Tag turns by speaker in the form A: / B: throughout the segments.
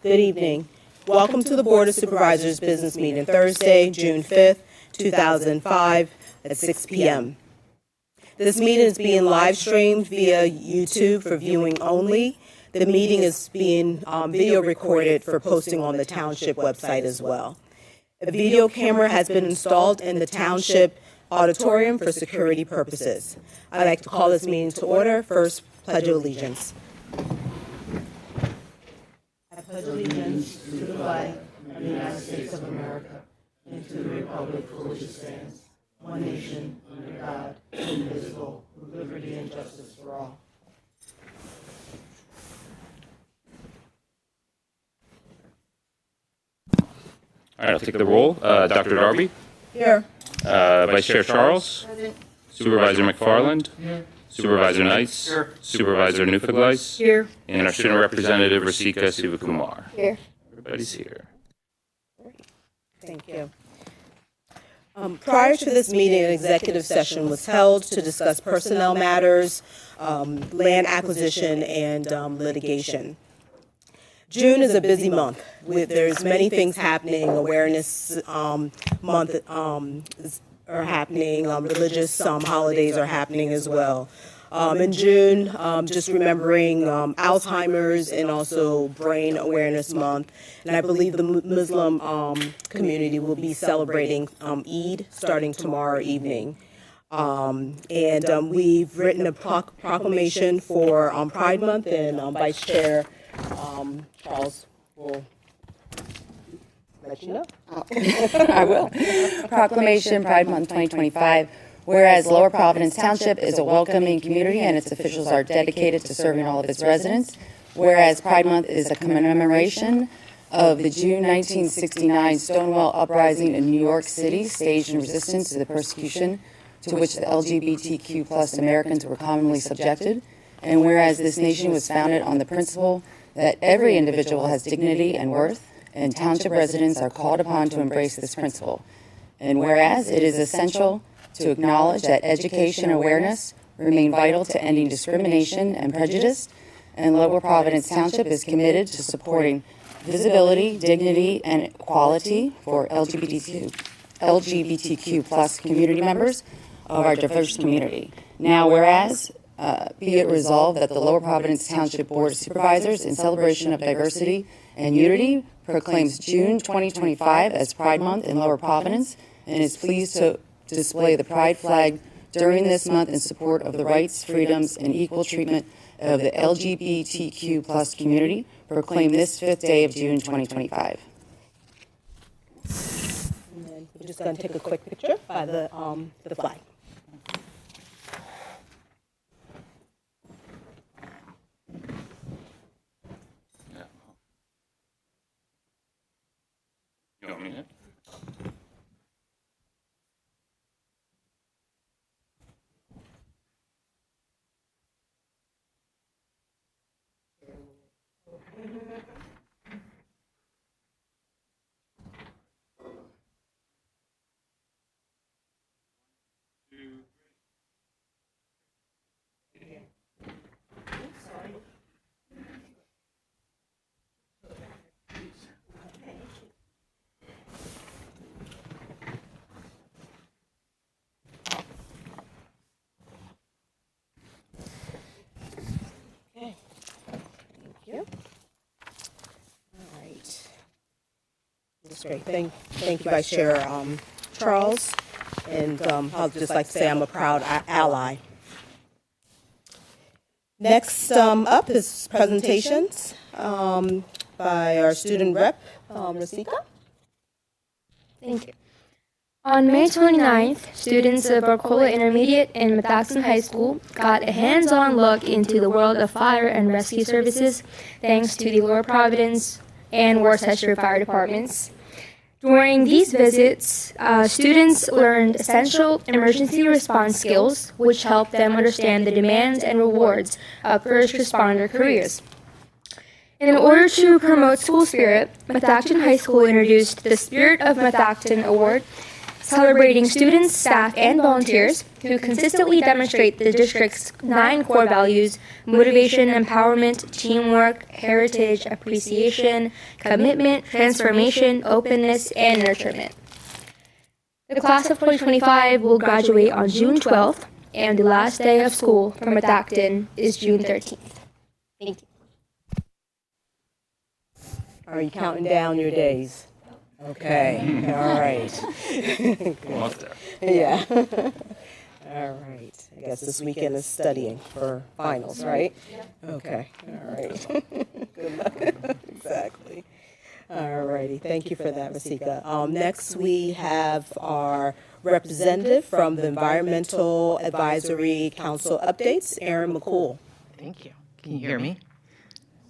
A: Good evening. Welcome to the Board of Supervisors Business Meeting, Thursday, June 5th, 2005 at 6 p.m. This meeting is being live streamed via YouTube for viewing only. The meeting is being video recorded for posting on the Township website as well. A video camera has been installed in the Township auditorium for security purposes. I'd like to call this meeting to order. First, Pledge of Allegiance. I pledge allegiance to the flag of the United States of America and to the republic for which it stands, one nation, under God, indivisible, with liberty and justice for all.
B: All right, I'll take the roll. Dr. Darby?
A: Here.
B: Vice Chair Charles? Present. Supervisor McFarland?
A: Here.
B: Supervisor Knights? Here. Supervisor Newfigleis?
A: Here.
B: And our student representative, Rasika Sivakumar.
A: Here.
B: Everybody's here.
A: Thank you. Prior to this meeting, an executive session was held to discuss personnel matters, land acquisition, and litigation. June is a busy month. There's many things happening. Awareness Month are happening. Religious holidays are happening as well. In June, just remembering Alzheimer's and also Brain Awareness Month. And I believe the Muslim community will be celebrating Eid starting tomorrow evening. And we've written a proclamation for Pride Month, and Vice Chair Charles will let you know.
C: I will. Proclamation Pride Month 2025. Whereas Lower Providence Township is a welcoming community and its officials are dedicated to serving all of its residents. Whereas Pride Month is a commemoration of the June 1969 Stonewall Uprising in New York City, staged in resistance to the persecution to which the LGBTQ plus Americans were commonly subjected. And whereas this nation was founded on the principle that every individual has dignity and worth, and township residents are called upon to embrace this principle. And whereas it is essential to acknowledge that education and awareness remain vital to ending discrimination and prejudice, and Lower Providence Township is committed to supporting visibility, dignity, and equality for LGBTQ plus community members of our diverse community. Now, whereas be it resolved that the Lower Providence Township Board of Supervisors, in celebration of diversity and unity, proclaims June 2025 as Pride Month in Lower Providence, and is pleased to display the Pride flag during this month in support of the rights, freedoms, and equal treatment of the LGBTQ plus community. Proclaim this 5th day of June 2025.
A: And then we're just going to take a quick picture by the flag.
B: You want me to?
A: Okay. Thank you. All right. That's great. Thank you, Vice Chair Charles. And I'll just like to say I'm a proud ally. Next up is presentations by our student rep, Rasika.
D: Thank you. On May 29th, students of Arcola Intermediate and Mathaxton High School got a hands-on look into the world of fire and rescue services thanks to the Lower Providence and Worcester Fire Departments. During these visits, students learned essential emergency response skills, which helped them understand the demands and rewards of first responder careers. In order to promote school spirit, Mathaxton High School introduced the Spirit of Mathaxton Award, celebrating students, staff, and volunteers who consistently demonstrate the district's 9 core values: motivation, empowerment, teamwork, heritage, appreciation, commitment, transformation, openness, and nurturement. The class of 2025 will graduate on June 12th, and the last day of school for Medacton is June 13th. Thank you.
A: Are you counting down your days? Okay, all right.
B: Almost there.
A: Yeah. All right. I guess this weekend is studying for finals, right? Okay, all right. Good luck. Exactly. All righty. Thank you for that, Masika. Next, we have our representative from the Environmental Advisory Council Updates, Erin McCool.
E: Thank you. Can you hear me?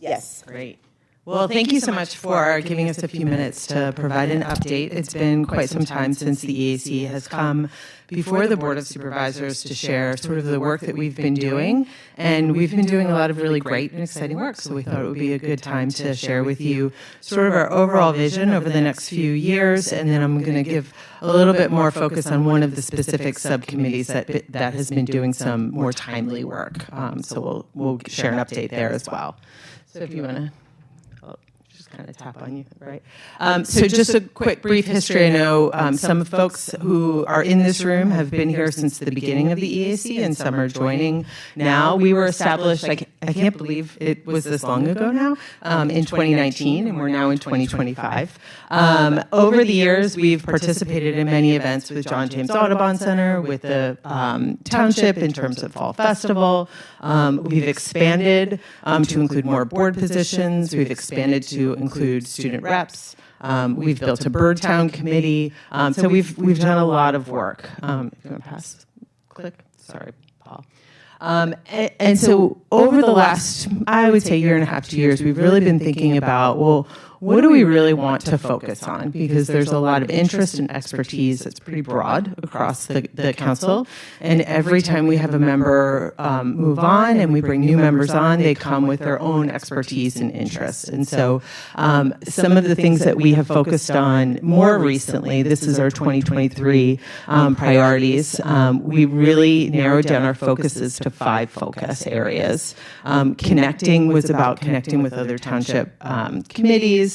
A: Yes.
E: Great. Well, thank you so much for giving us a few minutes to provide an update. It's been quite some time since the EAC has come before the Board of Supervisors to share sort of the work that we've been doing. And we've been doing a lot of really great and exciting work, so we thought it would be a good time to share with you sort of our overall vision over the next few years. And then I'm going to give a little bit more focus on one of the specific subcommittees that has been doing some more timely work. So we'll share an update there as well. So if you want to kind of tap on you, right? So just a quick brief history. I know some folks who are in this room have been here since the beginning of the EAC, and some are joining now. We were established, I can't believe it was this long ago now, in 2019, and we're now in 2025. Over the years, we've participated in many events with John James Audubon Center, with the Township in terms of Fall Festival. We've expanded to include more board positions. We've expanded to include student reps. We've built a Bird Town committee. So we've done a lot of work. If you want to pass, click. Sorry, Paul. And so over the last, I would say, year and a half, 2 years, we've really been thinking about, well, what do we really want to focus on? Because there's a lot of interest and expertise that's pretty broad across the council. And every time we have a member move on and we bring new members on, they come with their own expertise and interests. And so some of the things that we have focused on more recently, this is our 2023 priorities, we really narrowed down our focuses to 5 focus areas. Connecting was about connecting with other township committees,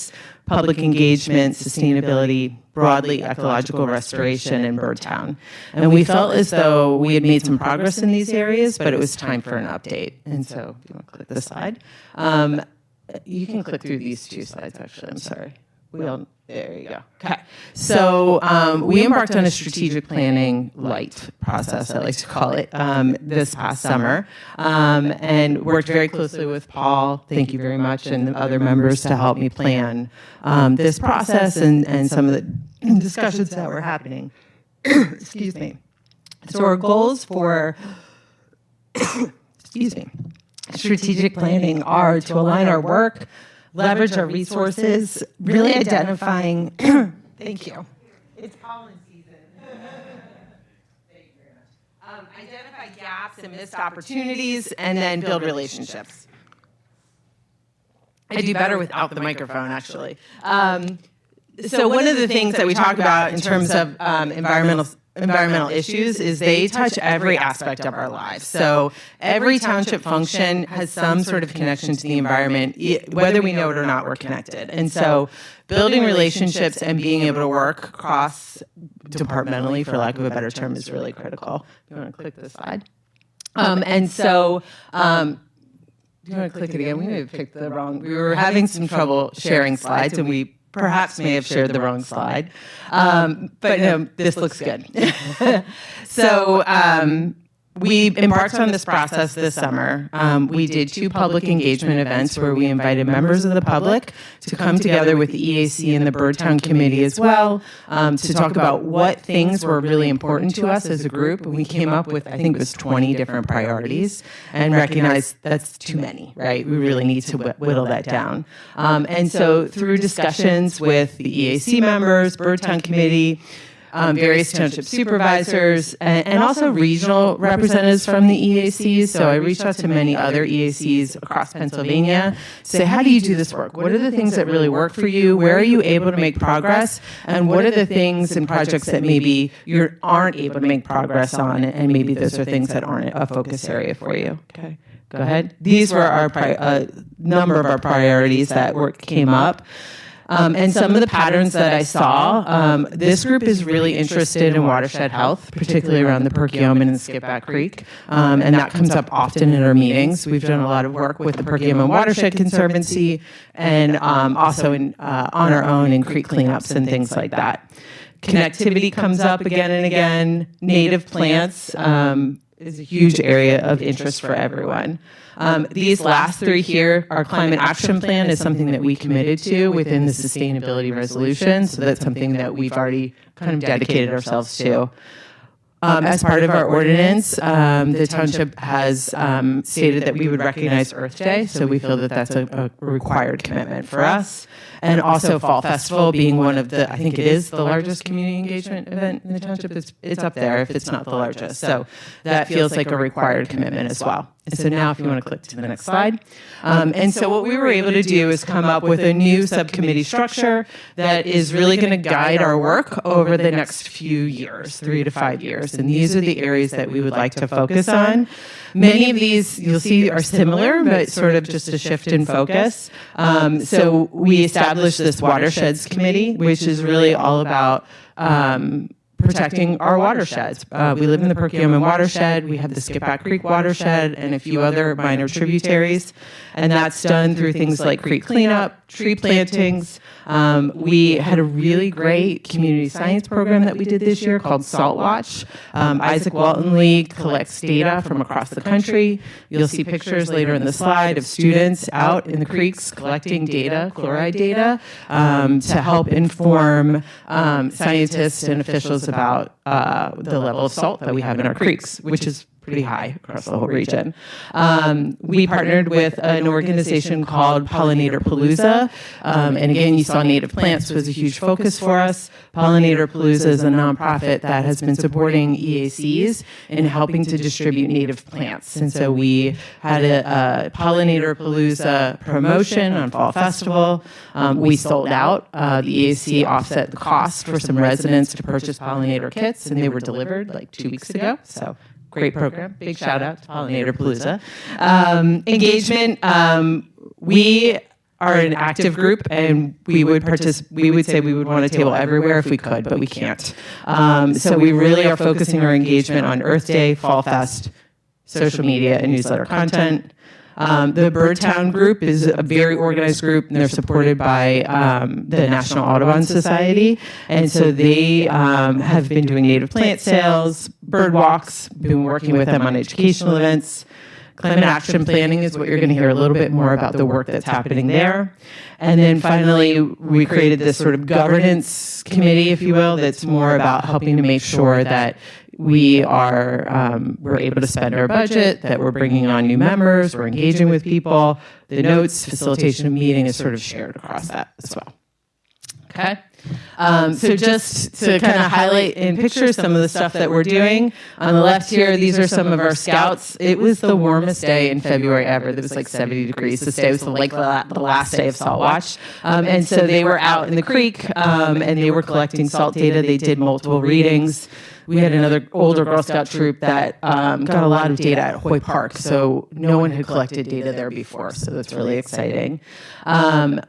E: public engagement, sustainability, broadly ecological restoration, and Birdtown. And we felt as though we had made some progress in these areas, but it was time for an update. And so, if you want to click this slide, you can click through these 2 slides, actually. I'm sorry. There you go. Okay. So we embarked on a strategic planning light process, I like to call it, this past summer, and worked very closely with Paul, thank you very much, and the other members to help me plan this process and some of the discussions that were happening. Excuse me. So our goals for, excuse me, strategic planning are to align our work, leverage our resources, really identifying, thank you. It's pollen season. Thank you very much. Identify gaps and missed opportunities, and then build relationships. I do better without the microphone, actually. So one of the things that we talk about in terms of environmental issues is they touch every aspect of our lives. So every township function has some sort of connection to the environment, whether we know it or not, we're connected. And so building relationships and being able to work cross-departmentally, for lack of a better term, is really critical. You want to click this slide? And so do you want to click it again? We may have picked the wrong. We were having some trouble sharing slides, and we perhaps may have shared the wrong slide. But no, this looks good. So we embarked on this process this summer. We did 2 public engagement events where we invited members of the public to come together with the EAC and the Birdtown Committee as well to talk about what things were really important to us as a group. And we came up with, I think it was 20 different priorities, and recognized that's too many, right? We really need to whittle that down. And so through discussions with the EAC members, Birdtown Committee, various township supervisors, and also regional representatives from the EACs. So I reached out to many other EACs across Pennsylvania to say, how do you do this work? What are the things that really work for you? Where are you able to make progress? And what are the things and projects that maybe you aren't able to make progress on, and maybe those are things that aren't a focus area for you? Okay, go ahead. These were our number of our priorities that came up. And some of the patterns that I saw, this group is really interested in watershed health, particularly around the Perkiomen and the Skipback Creek, and that comes up often in our meetings. We've done a lot of work with the Perkiomen Watershed Conservancy, and also on our own in creek cleanups and things like that. Connectivity comes up again and again. Native plants is a huge area of interest for everyone. These last three here, our climate action plan is something that we committed to within the sustainability resolution. So that's something that we've already kind of dedicated ourselves to. As part of our ordinance, the township has stated that we would recognize Earth Day. So we feel that that's a required commitment for us. And also Fall Festival being one of the, I think it is the largest community engagement event in the township. It's up there if it's not the largest. So that feels like a required commitment as well. And so now if you want to click to the next slide. And so what we were able to do is come up with a new subcommittee structure that is really going to guide our work over the next few years, 3 to 5 years. And these are the areas that we would like to focus on. Many of these you'll see are similar, but sort of just a shift in focus. So we established this Watersheds Committee, which is really all about protecting our watersheds. We live in the Perkiomen watershed. We have the Skipback Creek watershed and a few other minor tributaries. And that's done through things like creek cleanup, tree plantings. We had a really great community science program that we did this year called Salt Watch. Isaac Walton Lee collects data from across the country. You'll see pictures later in the slide of students out in the creeks collecting data, chloride data, to help inform scientists and officials about the level of salt that we have in our creeks, which is pretty high across the whole region. We partnered with an organization called Pollinator Palooza. And again, you saw native plants was a huge focus for us. Pollinator Palooza is a nonprofit that has been supporting EACs in helping to distribute native plants. And so we had a Pollinator Palooza promotion on Fall Festival. We sold out. The EAC offset the cost for some residents to purchase pollinator kits, and they were delivered like 2 weeks ago. So great program. Big shout out to Pollinator Palooza. Engagement. We are an active group, and we would say we would want a table everywhere if we could, but we can't. So we really are focusing our engagement on Earth Day, Fall Fest, social media, and newsletter content. The Birdtown group is a very organized group, and they're supported by the National Audubon Society. And so they have been doing native plant sales, bird walks, been working with them on educational events. Climate action planning is what you're going to hear a little bit more about the work that's happening there. And then finally, we created this sort of governance committee, if you will, that's more about helping to make sure that we're able to spend our budget, that we're bringing on new members, we're engaging with people. The notes, facilitation of meeting is sort of shared across that as well. Okay. So just to kind of highlight in pictures some of the stuff that we're doing. On the left here, these are some of our scouts. It was the warmest day in February ever. It was like 70 degrees. This day was like the last day of Salt Watch. And so they were out in the creek, and they were collecting salt data. They did multiple readings. We had another older Girl Scout troop that got a lot of data at Hoy Park, so no one had collected data there before, so that's really exciting.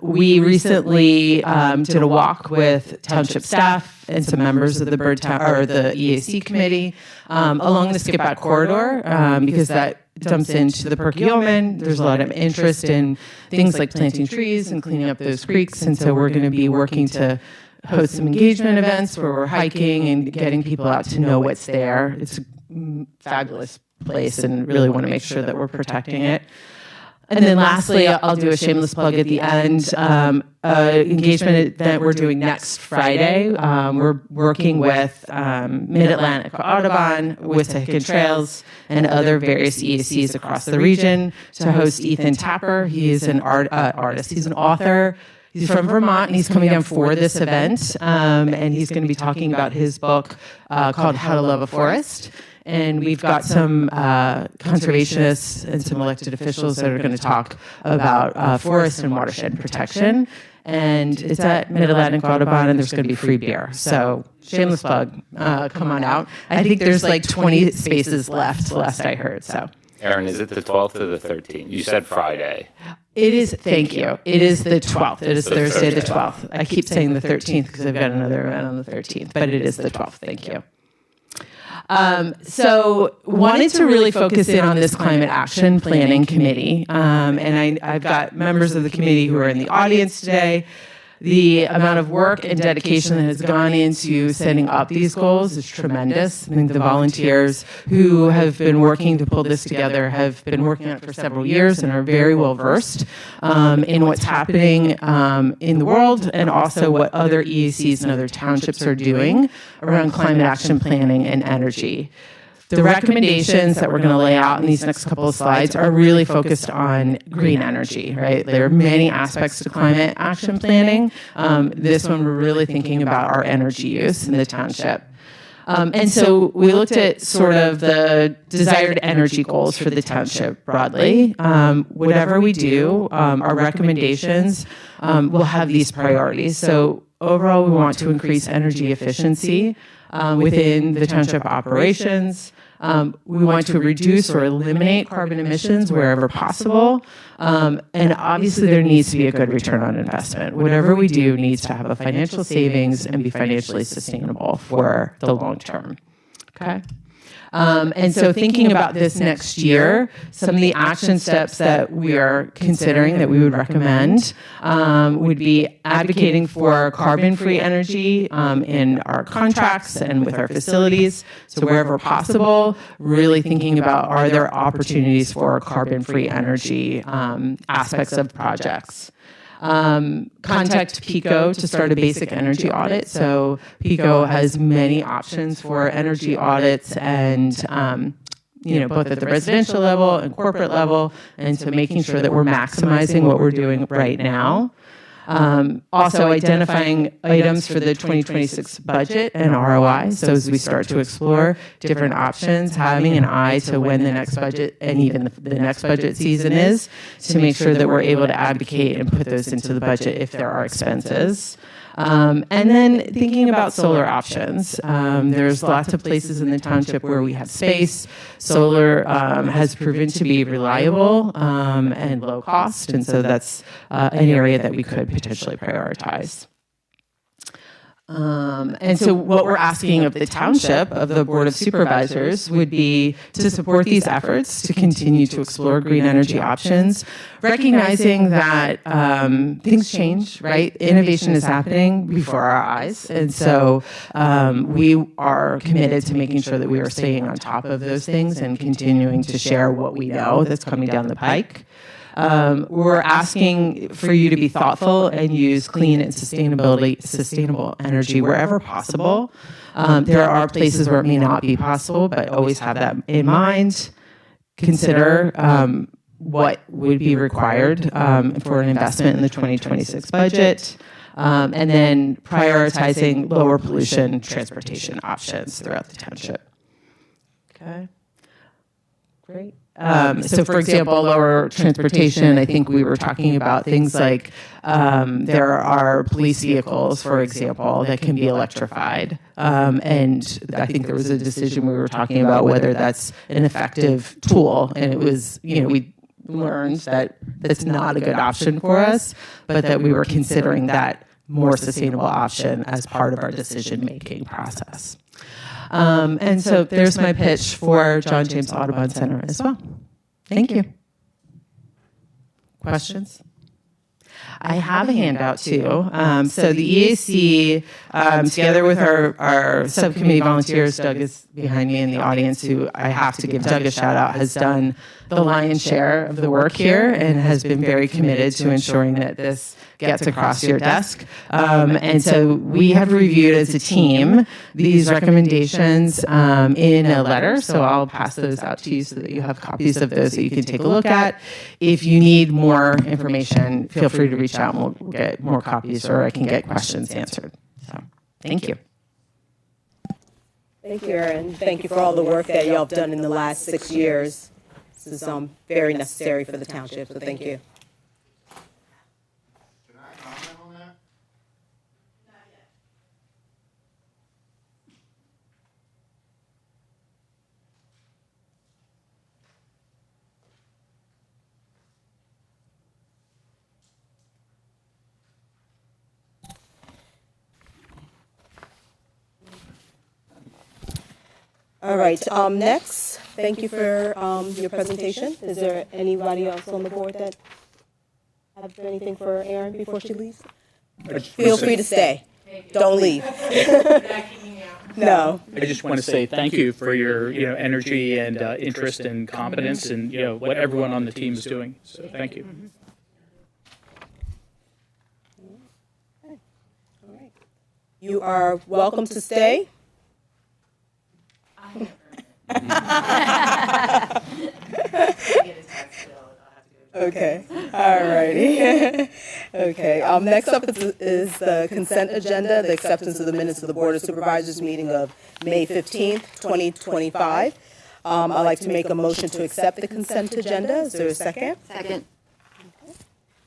E: We recently did a walk with township staff and some members of the the EAC committee along the Skipback corridor because that dumps into the Perkiomen. There's a lot of interest in things like planting trees and cleaning up those creeks, and so we're going to be working to host some engagement events where we're hiking and getting people out to know what's there. It's a fabulous place and really want to make sure that we're protecting it. And then lastly, I'll do a shameless plug at the end. Engagement event we're doing next Friday. We're working with Mid-Atlantic Audubon, Wissahickon Trails, and other various EACs across the region to host Ethan Tapper. He is an artist. He's an author. He's from Vermont, and he's coming down for this event, and he's going to be talking about his book called How to Love a Forest. And we've got some conservationists and some elected officials that are going to talk about forest and watershed protection. And it's at Mid-Atlantic Audubon, and there's going to be free beer. So shameless plug, come on out. I think there's like 20 spaces left, last I heard. So,
B: Aaron, is it the 12th or the 13th? You said Friday.
E: it is, thank you. It is the 12th. It is Thursday the 12th. I keep saying the 13th because I've got another event on the 13th, but it is the 12th. Thank you. So wanted to really focus in on this climate action planning committee. And I've got members of the committee who are in the audience today. The amount of work and dedication that has gone into setting up these goals is tremendous. I think the volunteers who have been working to pull this together have been working on it for several years and are very well versed in what's happening in the world and also what other EACs and other townships are doing around climate action planning and energy. The recommendations that we're going to lay out in these next couple of slides are really focused on green energy, right? There are many aspects to climate action planning. This one, we're really thinking about our energy use in the township. And so we looked at sort of the desired energy goals for the township broadly. Whatever we do, our recommendations will have these priorities. So overall, we want to increase energy efficiency within the township operations. We want to reduce or eliminate carbon emissions wherever possible. And obviously, there needs to be a good return on investment. Whatever we do needs to have a financial savings and be financially sustainable for the long term. Okay? And so thinking about this next year, some of the action steps that we are considering that we would recommend would be advocating for carbon-free energy in our contracts and with our facilities. So wherever possible, really thinking about are there opportunities for carbon-free energy aspects of projects. Contact PICO to start a basic energy audit. So PICO has many options for energy audits and, both at the residential level and corporate level. And so making sure that we're maximizing what we're doing right now. Also identifying items for the 2026 budget and ROI. So as we start to explore different options, having an eye to when the next budget and even the next budget season is to make sure that we're able to advocate and put those into the budget if there are expenses. And then thinking about solar options. There's lots of places in the township where we have space. Solar has proven to be reliable and low cost, and so that's an area that we could potentially prioritize. And so what we're asking of the township, of the Board of Supervisors, would be to support these efforts to continue to explore green energy options, recognizing that things change, right? Innovation is happening before our eyes. And so we are committed to making sure that we are staying on top of those things and continuing to share what we know that's coming down the pike. We're asking for you to be thoughtful and use clean and sustainable energy wherever possible. There are places where it may not be possible, but always have that in mind. Consider what would be required for an investment in the 2026 budget. And then prioritizing lower pollution transportation options throughout the township. Okay, great. So for example, lower transportation, I think we were talking about things like there are police vehicles, for example, that can be electrified. And I think there was a decision we were talking about whether that's an effective tool. And it was, we learned that that's not a good option for us, but that we were considering that more sustainable option as part of our decision-making process. And so there's my pitch for John James Audubon Center as well. Thank you. Questions? I have a handout too. So the EAC, together with our subcommittee volunteers, Doug is behind me in the audience, who I have to give Doug a shout out, has done the lion's share of the work here and has been very committed to ensuring that this gets across your desk. And so we have reviewed as a team these recommendations in a letter. So I'll pass those out to you so that you have copies of those that you can take a look at. If you need more information, feel free to to reach out and we'll get more copies, or I can get questions answered. So thank you.
A: Thank you, Erin. Thank you for all the work that y'all have done in the last 6 years. This is very necessary for the township, so thank you.
F: Can I comment on that?
A: All right, next, thank you for your presentation. Is there anybody else on the board that have anything for Erin before she leaves? Feel free to stay. Don't leave. No.
G: I just want to say thank you for your, energy and interest and competence and, what everyone on the team is doing. So thank you.
A: All right. You are welcome to stay. Okay, all righty. Okay, next up is the consent agenda, the acceptance of the minutes of the Board of Supervisors meeting of May 15th, 2025. I'd like to make a motion to accept the consent agenda. Is there a second?
C: Second.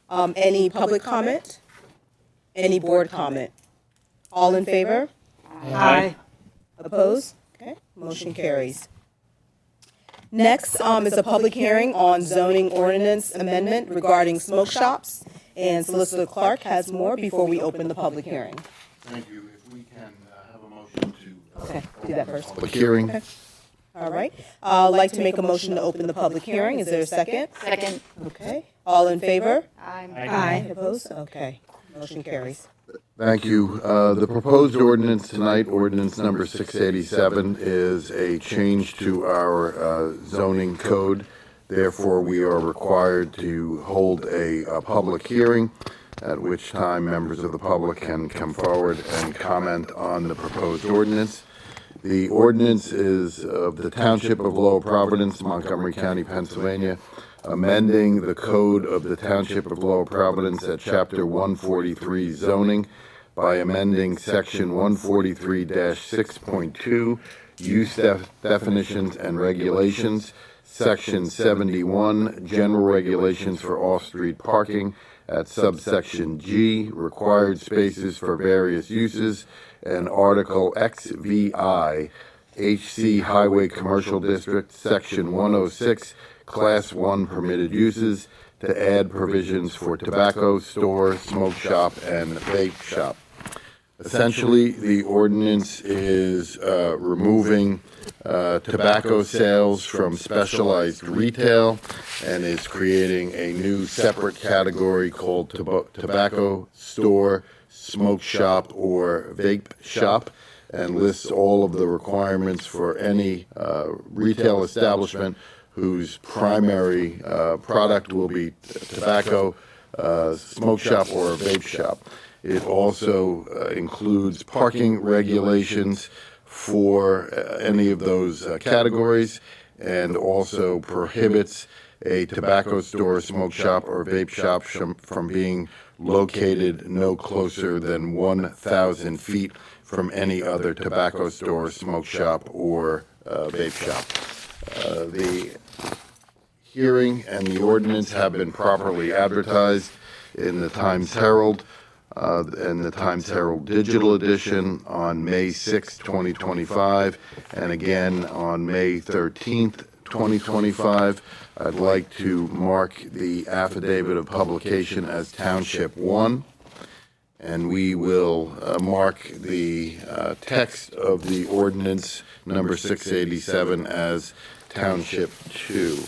A: Any public comment? Any board comment? All in favor?
G: Aye.
A: Opposed? Okay, motion carries. Next is a public hearing on zoning ordinance amendment regarding smoke shops, and Solicitor Clark has more before we open the public hearing.
F: Thank you. If we can have a motion to.
A: Okay, do that first.
F: Public hearing.
A: All right. I'd like to make a motion to open the public hearing. Is there a second?
C: Second.
A: Okay. All in favor?
C: Aye.
A: Opposed? Okay. Motion carries.
F: Thank you. The proposed ordinance tonight, ordinance number 687, is a change to our zoning code. Therefore, we are required to hold a public hearing, at which time members of the public can come forward and comment on the proposed ordinance. The ordinance is of the Township of Lower Providence, Montgomery County, Pennsylvania, amending the code of the Township of Lower Providence at Chapter 143 zoning by amending Section 143-6.2, use definitions and regulations, Section 71, general regulations for off-street parking, at subsection G, required spaces for various uses, and Article XVI, HC Highway Commercial District, Section 106, Class 1 permitted uses, to add provisions for tobacco store, smoke shop, and vape shop. Essentially, the ordinance is removing tobacco sales from specialized retail and is creating a new separate category called tobacco store, smoke shop, or vape shop, and lists all of the requirements for any retail establishment whose primary product will be tobacco, smoke shop, or a vape shop. It also includes parking regulations for any of those categories, and also prohibits a tobacco store, smoke shop, or vape shop from being located no closer than 1,000 feet from any other tobacco store, smoke shop, or vape shop. The hearing and the ordinance have been properly advertised in the Times Herald and the Times Herald Digital Edition on May 6, 2025, and again on May 13th, 2025. I'd like to mark the affidavit of publication as Township 1, and we will mark the text of the ordinance number 687 as Township 2.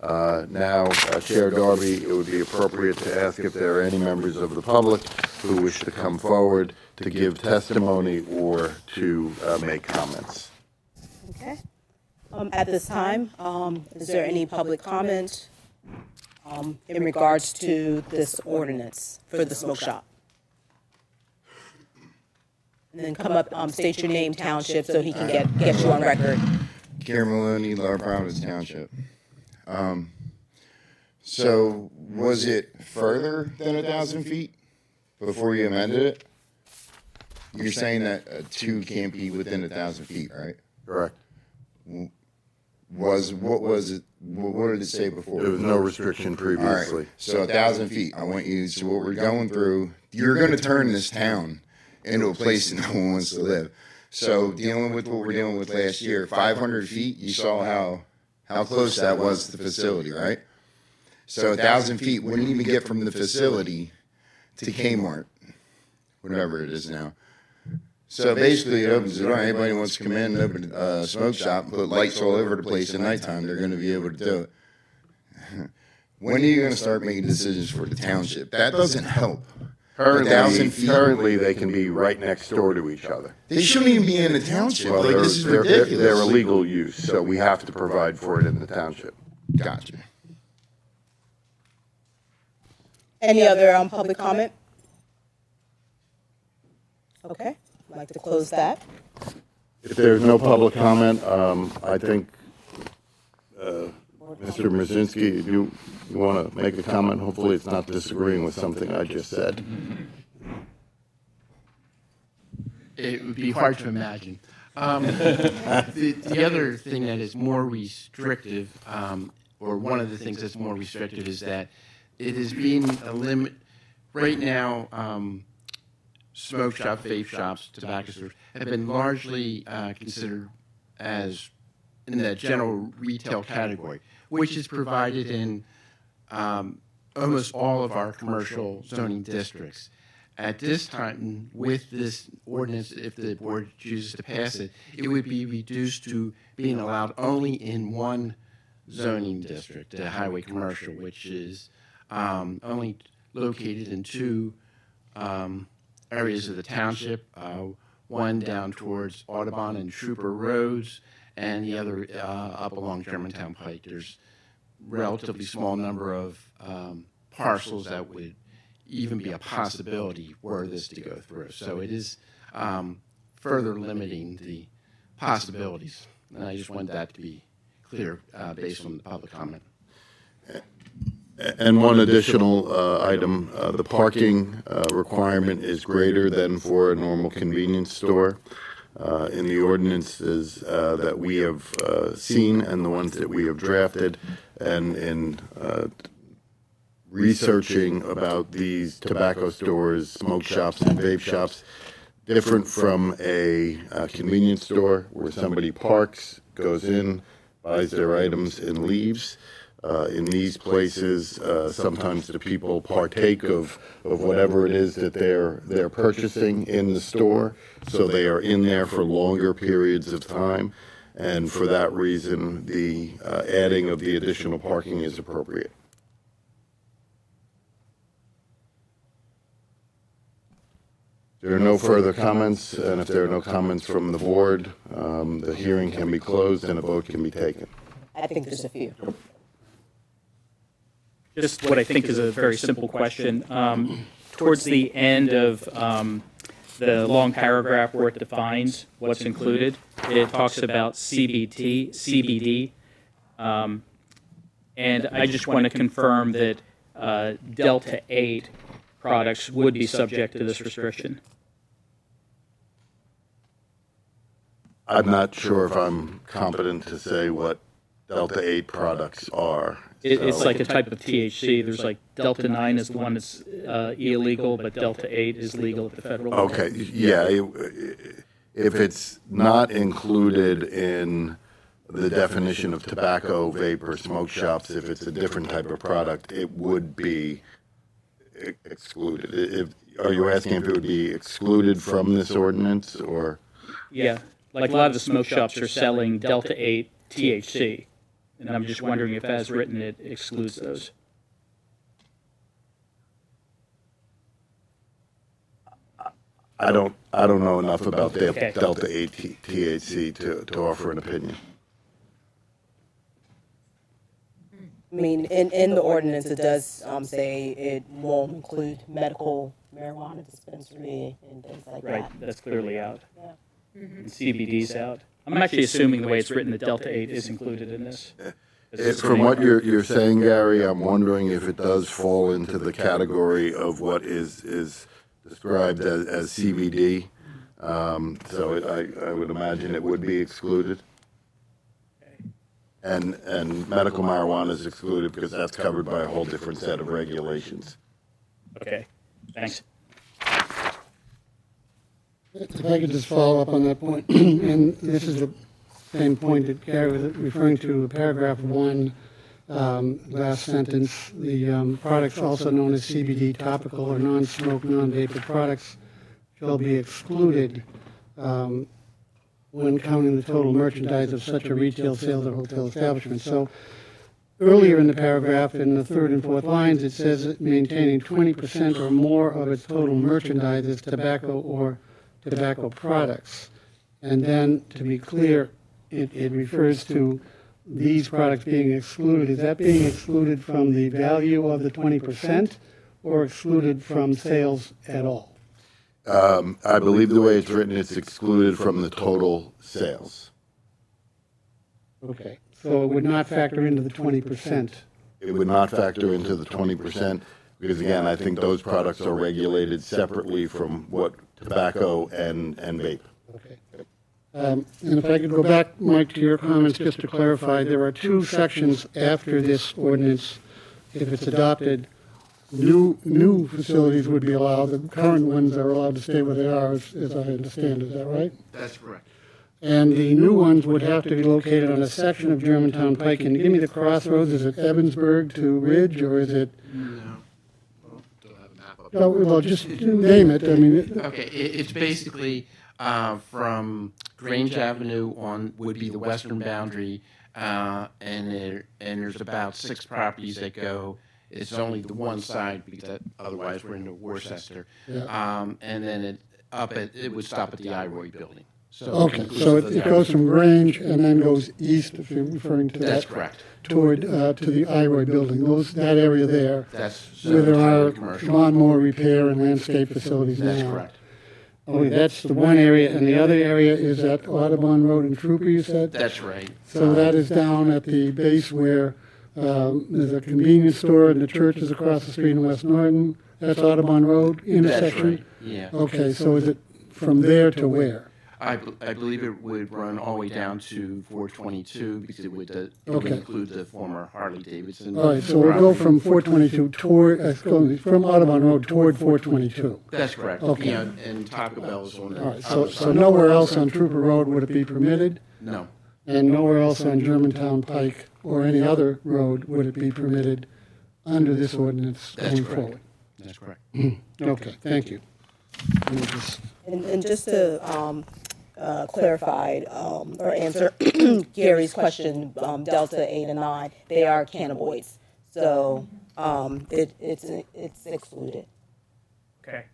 F: Now, Chair Darby, it would be appropriate to ask if there are any members of the public who wish to come forward to give testimony or to make comments.
A: Okay. At this time, is there any public comment in regards to this ordinance for the smoke shop? And then come up, state your name, township, so he can get you on record.
H: Karen Maloney, Lower Providence Township. So was it further than 1,000 feet before you amended it? You're saying that a 2 can't be within 1,000 feet, right?
F: Correct.
H: What was it? What did it say before?
F: There was no restriction
H: All right.
F: previously.
H: So 1,000 feet. I want you. So what we're going through, you're going to turn this town into a place that no one wants to live. So dealing with what we're dealing with last year, 500 feet. You saw how close that was to the facility, right? So 1,000 feet wouldn't even get from the facility to Kmart, whatever it is now. So basically, it opens the door. Anybody wants to come in, open a smoke shop, and put lights all over the place at nighttime, they're going to be able to do it. When are you going to start making decisions for the township? That doesn't help. 1,000 feet.
F: Currently, they can be right next door to each other.
H: They shouldn't even be in the township.
F: Well,
H: Like, this is
F: they're
H: ridiculous.
F: illegal use, so we have to provide for it in the township.
H: Gotcha.
A: Any other public comment? Okay, I'd like to close that.
F: If there's no public comment, I think, Mr. Mrzinski, you want to make a comment? Hopefully it's not disagreeing with something I just said.
I: It would be hard to imagine. The other thing that is more restrictive, or one of the things that's more restrictive, is that it is being a limit. Right now, smoke shop, vape shops, tobacco stores have been largely considered as in the general retail category, which is provided in almost all of our commercial zoning districts. At this time, with this ordinance, if the board chooses to pass it, it would be reduced to being allowed only in one zoning district, the highway commercial, which is only located in 2 areas of the township, one down towards Audubon and Trooper Roads, and the other up along Germantown Pike. There's relatively small number of parcels that would even be a possibility were this to go through. So it is further limiting the possibilities. And I just wanted that to be clear based on the public comment.
F: And one additional item, the parking requirement is greater than for a normal convenience store. In the ordinances that we have seen and the ones that we have drafted, and in researching about these tobacco stores, smoke shops, and vape shops, different from a convenience store where somebody parks, goes in, buys their items, and leaves. In these places, sometimes the people partake of whatever it is that they're purchasing in the store, so they are in there for longer periods of time, and for that reason, the adding of the additional parking is appropriate. There are no further comments, and if there are no comments from the board, the hearing can be closed and a vote can be taken.
A: I think there's a few.
G: Just what I think is a very simple question. Towards the end of the long paragraph where it defines what's included, it talks about CBD, and I just want to confirm that Delta 8 products would be subject to this restriction.
F: I'm not sure if I'm competent to say what Delta 8 products are.
G: It's like a type of THC. There's like Delta 9 is the one that's illegal, but Delta 8 is legal at the federal level.
F: Okay, yeah, if it's not included in the definition of tobacco, vape, or smoke shops, if it's a different type of product, it would be excluded. Are you asking if it would be excluded from this ordinance, or?
G: Yeah, like a lot of the smoke shops are selling Delta 8 THC, and I'm just wondering if, as written, it excludes those.
F: I don't know enough about
G: Okay.
F: Delta 8 THC to offer an opinion.
A: I mean, in the ordinance, it does say it won't include medical marijuana dispensary and things like that.
G: Right, that's clearly out.
A: Yeah.
G: And CBD's out. I'm actually assuming the way it's written that Delta 8 is included in this.
F: From what you're saying, Gary, I'm wondering if it does fall into the category of what is described as CBD. I would imagine it would be excluded. And medical marijuana is excluded because that's covered by a whole different set of regulations.
G: Okay, thanks.
J: If I could just follow up on that point, and this is the same point that Gary was referring to, paragraph 1, last sentence, the products also known as CBD, topical or non-smoke, non-vapor products shall be excluded when counting the total merchandise of such a retail sales or hotel establishment. So earlier in the paragraph, in the third and fourth lines, it says that maintaining 20% or more of its total merchandise is tobacco or tobacco products. And then, to be clear, it refers to these products being excluded. Is that being excluded from the value of the 20% or excluded from sales at all?
F: I believe the way it's written, it's excluded from the total sales.
J: Okay, so it would not factor into the 20%.
F: It would not factor into the 20% because, again, I think those products are regulated separately from what tobacco and vape.
J: Okay. And if I could go back, Mike, to your comments, just to clarify, there are 2 sections after this ordinance. If it's adopted, new facilities would be allowed. The current ones are allowed to stay where they are, as I understand. Is that right?
I: That's correct.
J: And the new ones would have to be located on a section of Germantown Pike. Can you give me the crossroads? Is it Evansburg to Ridge, or is it?
I: No. Well, don't have a map up.
J: Oh, well, just name it. I mean.
I: Okay, it's basically from Grange Avenue on would be the western boundary, and there's about 6 properties that go. It's only the one side because otherwise we're into Worcester.
J: Yeah.
I: And then it would stop at the Iroy building. So
J: Okay, so it goes from Grange and then goes east, if you're referring to that.
I: That's correct.
J: Toward, to the Iroy building, that area there,
I: That's
J: where there are
I: entirely commercial.
J: lawnmower repair and landscape facilities now.
I: That's correct.
J: Okay, that's the one area, and the other area is at Audubon Road in Trooper, you said?
I: That's right.
J: So that is down at the base where there's a convenience store and the church is across the street in West Norton. That's Audubon Road intersection?
I: That's right. Yeah.
J: Okay, so is it from there to where?
I: I believe it would run all the way down to 422 because it would
J: Okay.
I: include the former Harley Davidson.
J: All right, so we'll go from 422 toward, from Audubon Road toward 422.
I: That's correct.
J: Okay.
I: Yeah, and Taco Bell's on the
J: All right,
I: other
J: so
I: side.
J: nowhere else on Trooper Road would it be permitted?
I: No,
J: And nowhere else on Germantown Pike or any other road would it be permitted under this ordinance
I: That's
J: going
I: correct.
J: forward?
I: that's correct.
J: Okay, thank you. Let me just-
A: And just to clarify or answer Gary's question, Delta 8 and 9, they are cannabinoids. So it's excluded.
G: Okay.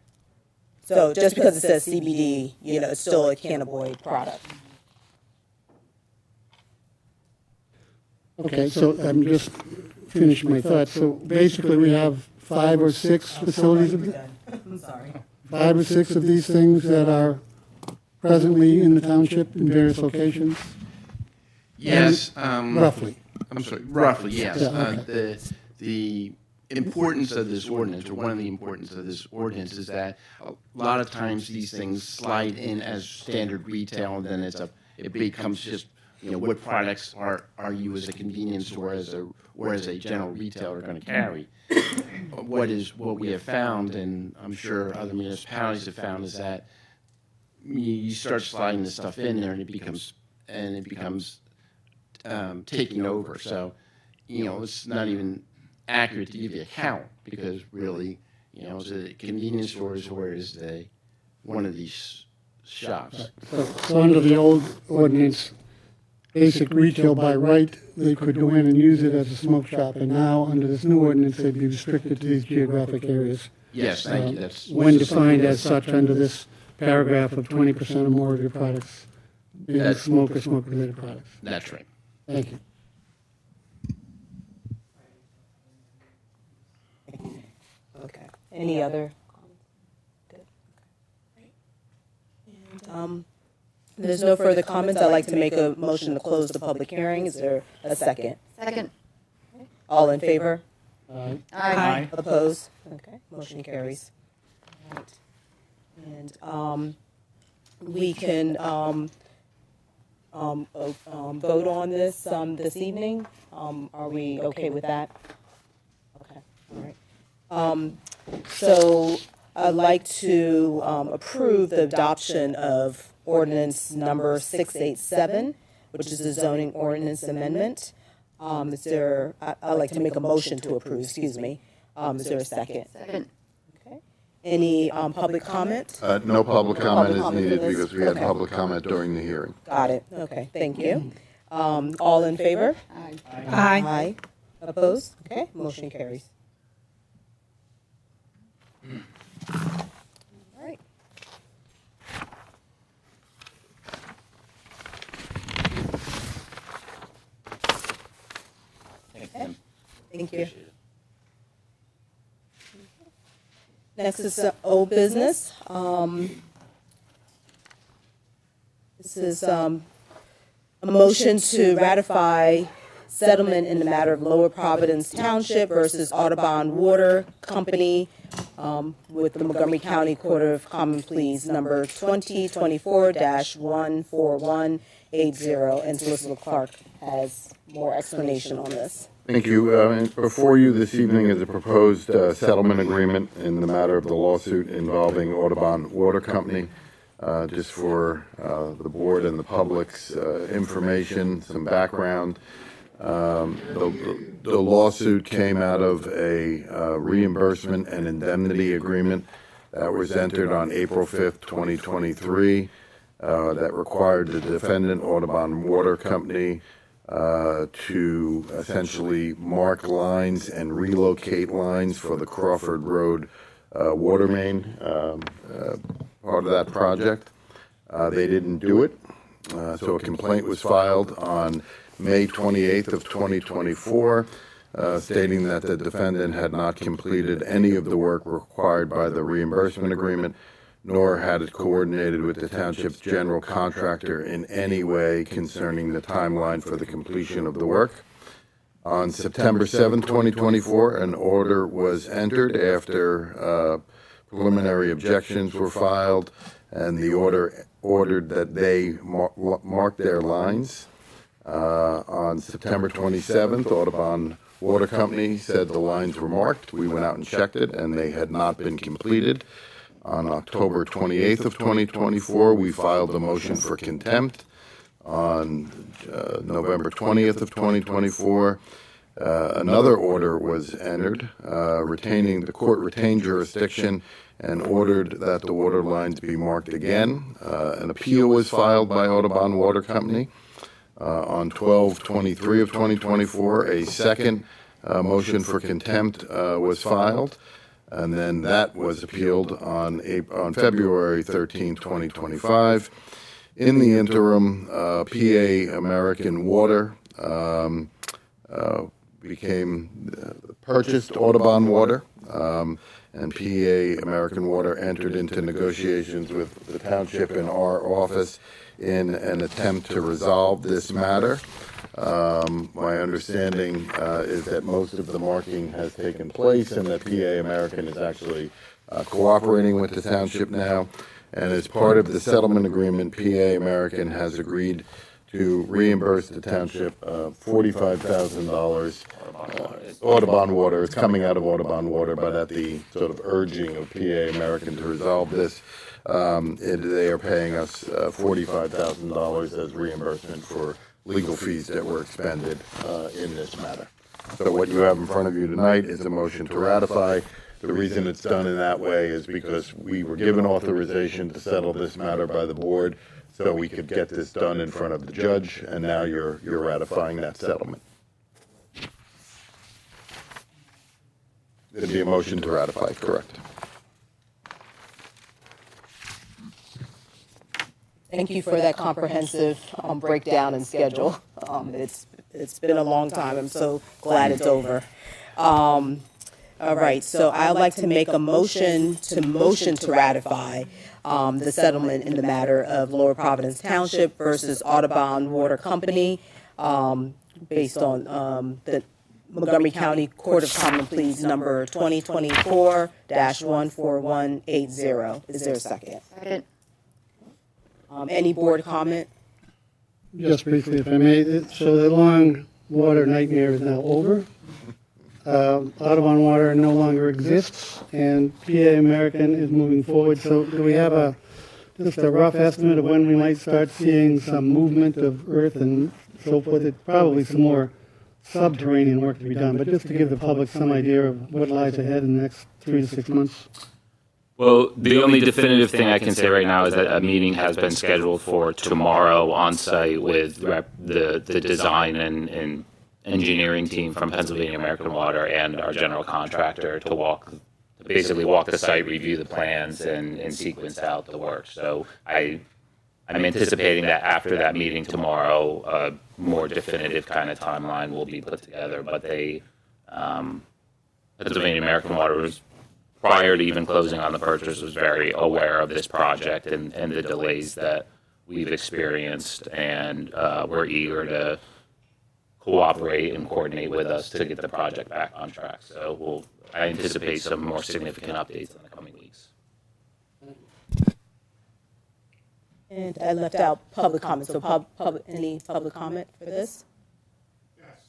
A: So just because it says CBD, it's still a cannabinoid product.
J: Okay, so I'm just finishing my thoughts. So basically, we have 5 or 6 facilities,
A: I'm sorry.
J: 5 or 6 of these things that are presently in the township in various locations,
I: Yes.
J: roughly.
I: I'm sorry, roughly, yes.
J: Yeah, okay.
I: The importance of this ordinance, or one of the importance of this ordinance, is that a lot of times these things slide in as standard retail, and then it becomes just, what products are you as a convenience store or as a general retailer going to carry? What we have found, and I'm sure other municipalities have found, is that you start sliding this stuff in there, and it becomes taking over. So, it's not even accurate to give you a count because really, is it a convenience stores or is it one of these shops?
J: So under the old ordinance, basic retail by right, they could go in and use it as a smoke shop, and now, under this new ordinance, they'd be restricted to these geographic areas.
I: Yes, thank you. That's
J: When defined as such under this paragraph of 20% or more of your products being
I: That's-
J: smoke or smoke-related products.
I: That's right.
J: Thank you.
A: Okay. Any other comments? Good. And, There's no further comments. I'd like to make a motion to close the public hearing. Is there a second?
C: Second.
A: All in favor?
C: Aye.
A: Opposed? Okay, motion carries. All right. And we can vote on this this evening. Are we okay with that? Okay, all right. So I'd like to approve the adoption of ordinance number 687, which is the zoning ordinance amendment. Is there, I'd like to make a motion to approve, excuse me. Is there a second?
C: Second.
A: Okay. Any public comment?
F: No public comment is
A: comment
F: needed
A: for this?
F: because we had
A: Okay.
F: public comment during the hearing.
A: Got it. Okay, thank you. All in favor?
C: Aye.
A: Aye. Opposed? Okay, motion carries. All right. Okay. Thank you. Next is old business. This is a motion to ratify settlement in the matter of Lower Providence Township versus Audubon Water Company with the Montgomery County Court of Common Pleas, number 2024-14180, and Solicitor Clark has more explanation on this.
F: Thank you. Before you this evening is a proposed settlement agreement in the matter of the lawsuit involving Audubon Water Company. Just for the board and the public's information, some background. The lawsuit came out of a reimbursement and indemnity agreement that was entered on April 5th, 2023, that required the defendant, Audubon Water Company, to essentially mark lines and relocate lines for the Crawford Road water main, part of that project. They didn't do it, so a complaint was filed on May 28th of 2024, stating that the defendant had not completed any of the work required by the reimbursement agreement, nor had it coordinated with the township's general contractor in any way concerning the timeline for the completion of the work. On September 7, 2024, an order was entered after preliminary objections were filed, and the order ordered that they mark their lines. On September 27th, Audubon Water Company said the lines were marked. We went out and checked it, and they had not been completed. On October 28th of 2024, we filed a motion for contempt. On November 20th of 2024, another order was entered, the court retained jurisdiction and ordered that the water lines be marked again. An appeal was filed by Audubon Water Company. On 12/23 of 2024, a second motion for contempt was filed, and then that was appealed on February 13, 2025. In the interim, PA American Water purchased Audubon Water, and PA American Water entered into negotiations with the township and our office in an attempt to resolve this matter. My understanding is that most of the marking has taken place and that PA American is actually cooperating with the township now. And as part of the settlement agreement, PA American has agreed to reimburse the township $45,000. Audubon Water, it's coming out of Audubon Water, but at the sort of urging of PA American to resolve this, they are paying us $45,000 as reimbursement for legal fees that were expended in this matter. So what you have in front of you tonight is a motion to ratify. The reason it's done in that way is because we were given authorization to settle this matter by the board, so we could get this done in front of the judge, and now you're ratifying that settlement. It'd be a motion to ratify, correct?
A: Thank you for that comprehensive breakdown and schedule. It's been a long time. I'm so glad it's over. All All right, so I'd like to make a motion to ratify the settlement in the matter of Lower Providence Township versus Audubon Water Company, based on the Montgomery County Court of Common Pleas number 2024-14180. Is there a second?
C: Second.
A: Any board comment?
J: Just briefly, if I may, so the long water nightmare is now over. Audubon Water no longer exists, and PA American is moving forward. So do we have just a rough estimate of when we might start seeing some movement of earth and so forth? It's probably some more subterranean work to be done, but just to give the public some idea of what lies ahead in the next 3 to 6 months.
B: Well, the only definitive thing I can say right now is that a meeting has been scheduled for tomorrow on site with the design and engineering team from Pennsylvania American Water and our general contractor to basically walk the site, review the plans, and sequence out the work. So I'm anticipating that after that meeting tomorrow, a more definitive kind of timeline will be put together. But Pennsylvania American Water was, prior to even closing on the purchase, was very aware of this project and the delays that we've experienced, and we're eager to cooperate and coordinate with us to get the project back on track. So I anticipate some more significant updates in the coming weeks.
A: And I left out public comment, so any public comment for this?
K: Yes.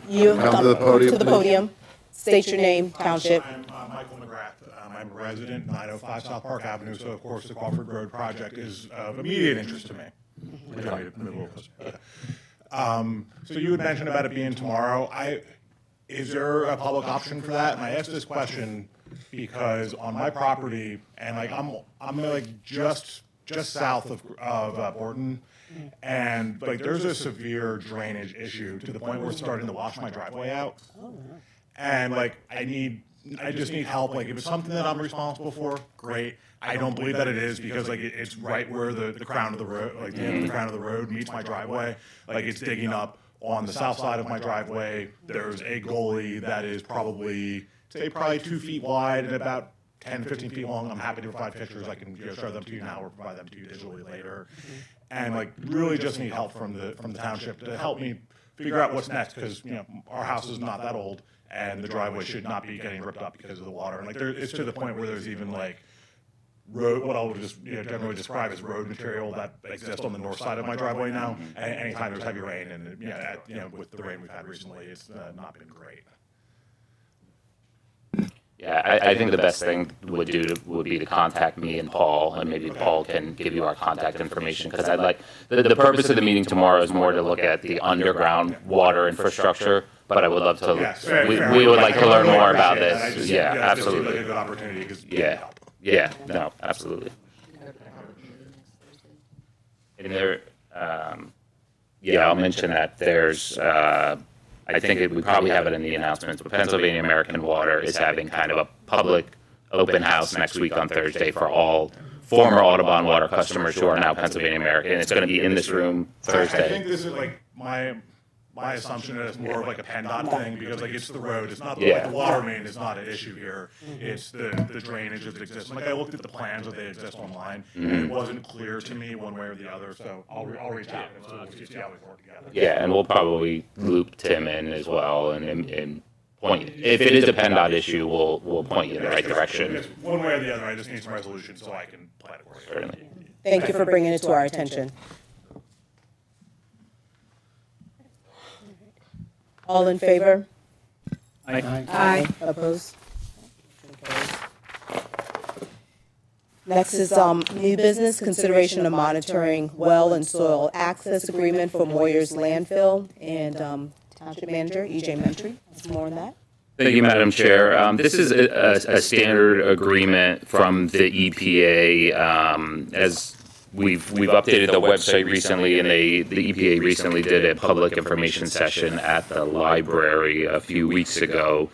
A: You
F: Come to the podium,
A: to the
F: please.
A: podium, state your name, township.
K: I'm Michael McGrath. I'm a resident, 905 South Park Avenue, so of course the Crawford Road project is of immediate interest to me. So you had mentioned about it being tomorrow. Is there a public option for that? And I ask this question because on my property, and like I'm like just south of Borton, and like there's a severe drainage issue to the point where it's starting to wash my driveway out. And like I just need help. Like if it's something that I'm responsible for, great. I don't believe that it is, because like it's right where the crown of the road, like the end of the crown of the road meets my driveway. Like it's digging up on the south side of my driveway. There's a gully that is probably 2 feet wide and about 10 to 15 feet long. I'm happy to provide pictures. I can show them to you now or provide them to you digitally later. And like really just need help from the township to help me figure out what's next, because our house is not that old and the driveway should not be getting ripped up because of the water. And like it's to the point where there's even like road, what I would just generally describe as road material that exists on the north side of my driveway now. And anytime there's heavy rain, and with the rain we've had recently, it's not been great.
B: Yeah, I think the best thing would be to contact me and Paul, and maybe Paul can give you our contact information, because I'd like, the purpose of the meeting tomorrow is more to look at the underground water infrastructure, but I would love to, we would like to learn more about this. Yeah, absolutely.
K: Like a good opportunity, because
B: Yeah, no, absolutely. And there, I'll mention that there's, I think we probably have it in the announcements, but Pennsylvania American Water is having kind of a public open house next week on Thursday for all former Audubon Water customers who are now Pennsylvania American. It's going to be in this room Thursday.
K: I think this is like my assumption is more of like a PennDOT thing, because like it's the road, it's not like the water main is not an issue here. It's the drainage that exists. Like I looked at the plans that they exist online, and it wasn't clear to me one way or the other. So I'll reach out and we'll see how we work together.
B: Yeah, and we'll probably loop Tim in as well and point. If it is a PennDOT issue, we'll point you in the right direction.
K: It's one way or the other. I just need some resolution so I can plan accordingly.
B: Certainly.
A: Thank you for bringing it to our attention. All in favor? Aye. Opposed? Next is new business, consideration of monitoring well and soil access agreement for Moyer's landfill, and Township Manager E.J. Mentry. More on that?
B: Thank you, Madam Chair. This is a standard agreement from the EPA. As we've updated the website recently, and the EPA recently did a public information session at the library a few weeks ago,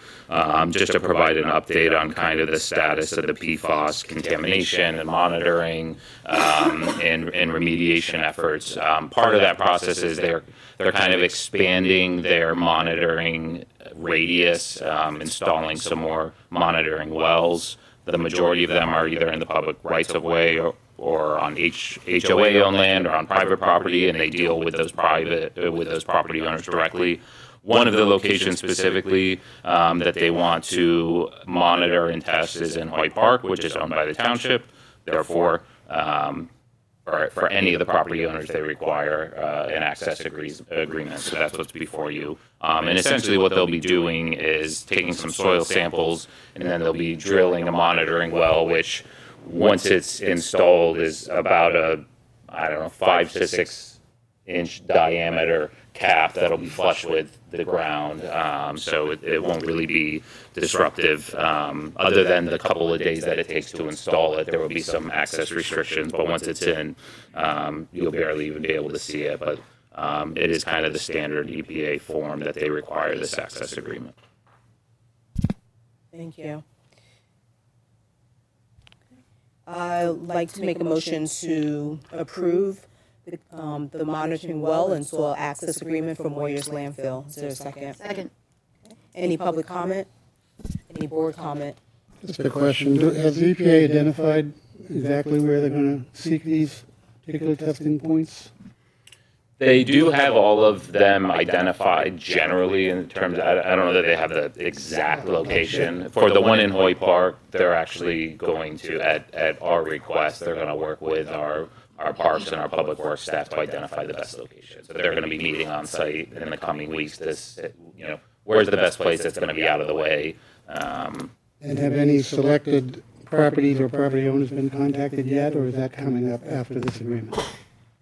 B: just to provide an update on kind of the status of the PFAS contamination and monitoring and remediation efforts. Part of that process is they're kind of expanding their monitoring radius, installing some more monitoring wells. The majority of them are either in the public rights of way or on HOA owned land or on private property, and they deal with those property owners directly. One of the locations specifically that they want to monitor and test is in Hoyt Park, which is owned by the township. Therefore, for any of the property owners, they require an access agreement. So that's what's before you. And essentially what they'll be doing is taking some soil samples, and then they'll be drilling a monitoring well, which once it's installed is about a, 5 to 6 inch diameter cap that'll be flush with the ground. So it won't really be disruptive. Other than the couple of days that it takes to install it, there will be some access restrictions, but once it's in, you'll barely even be able to see it. But it is kind of the standard EPA form that they require this access agreement.
A: Thank you. I'd like to make a motion to approve the monitoring well and soil access agreement for Moyer's landfill. Is there a second?
C: Second.
A: Any public comment? Any board comment?
J: Just a question. Has the EPA identified exactly where they're going to seek these particular testing points?
B: They do have all of them identified generally in terms of, I don't know that they have the exact location. For the one in Hoyt Park, they're actually going to, at our request, they're going to work with our parks and our public works staff to identify the best location. So they're going to be meeting on site in the coming weeks. Where's the best place that's going to be out of the way?
J: And have any selected properties or property owners been contacted yet, or is that coming up after this agreement?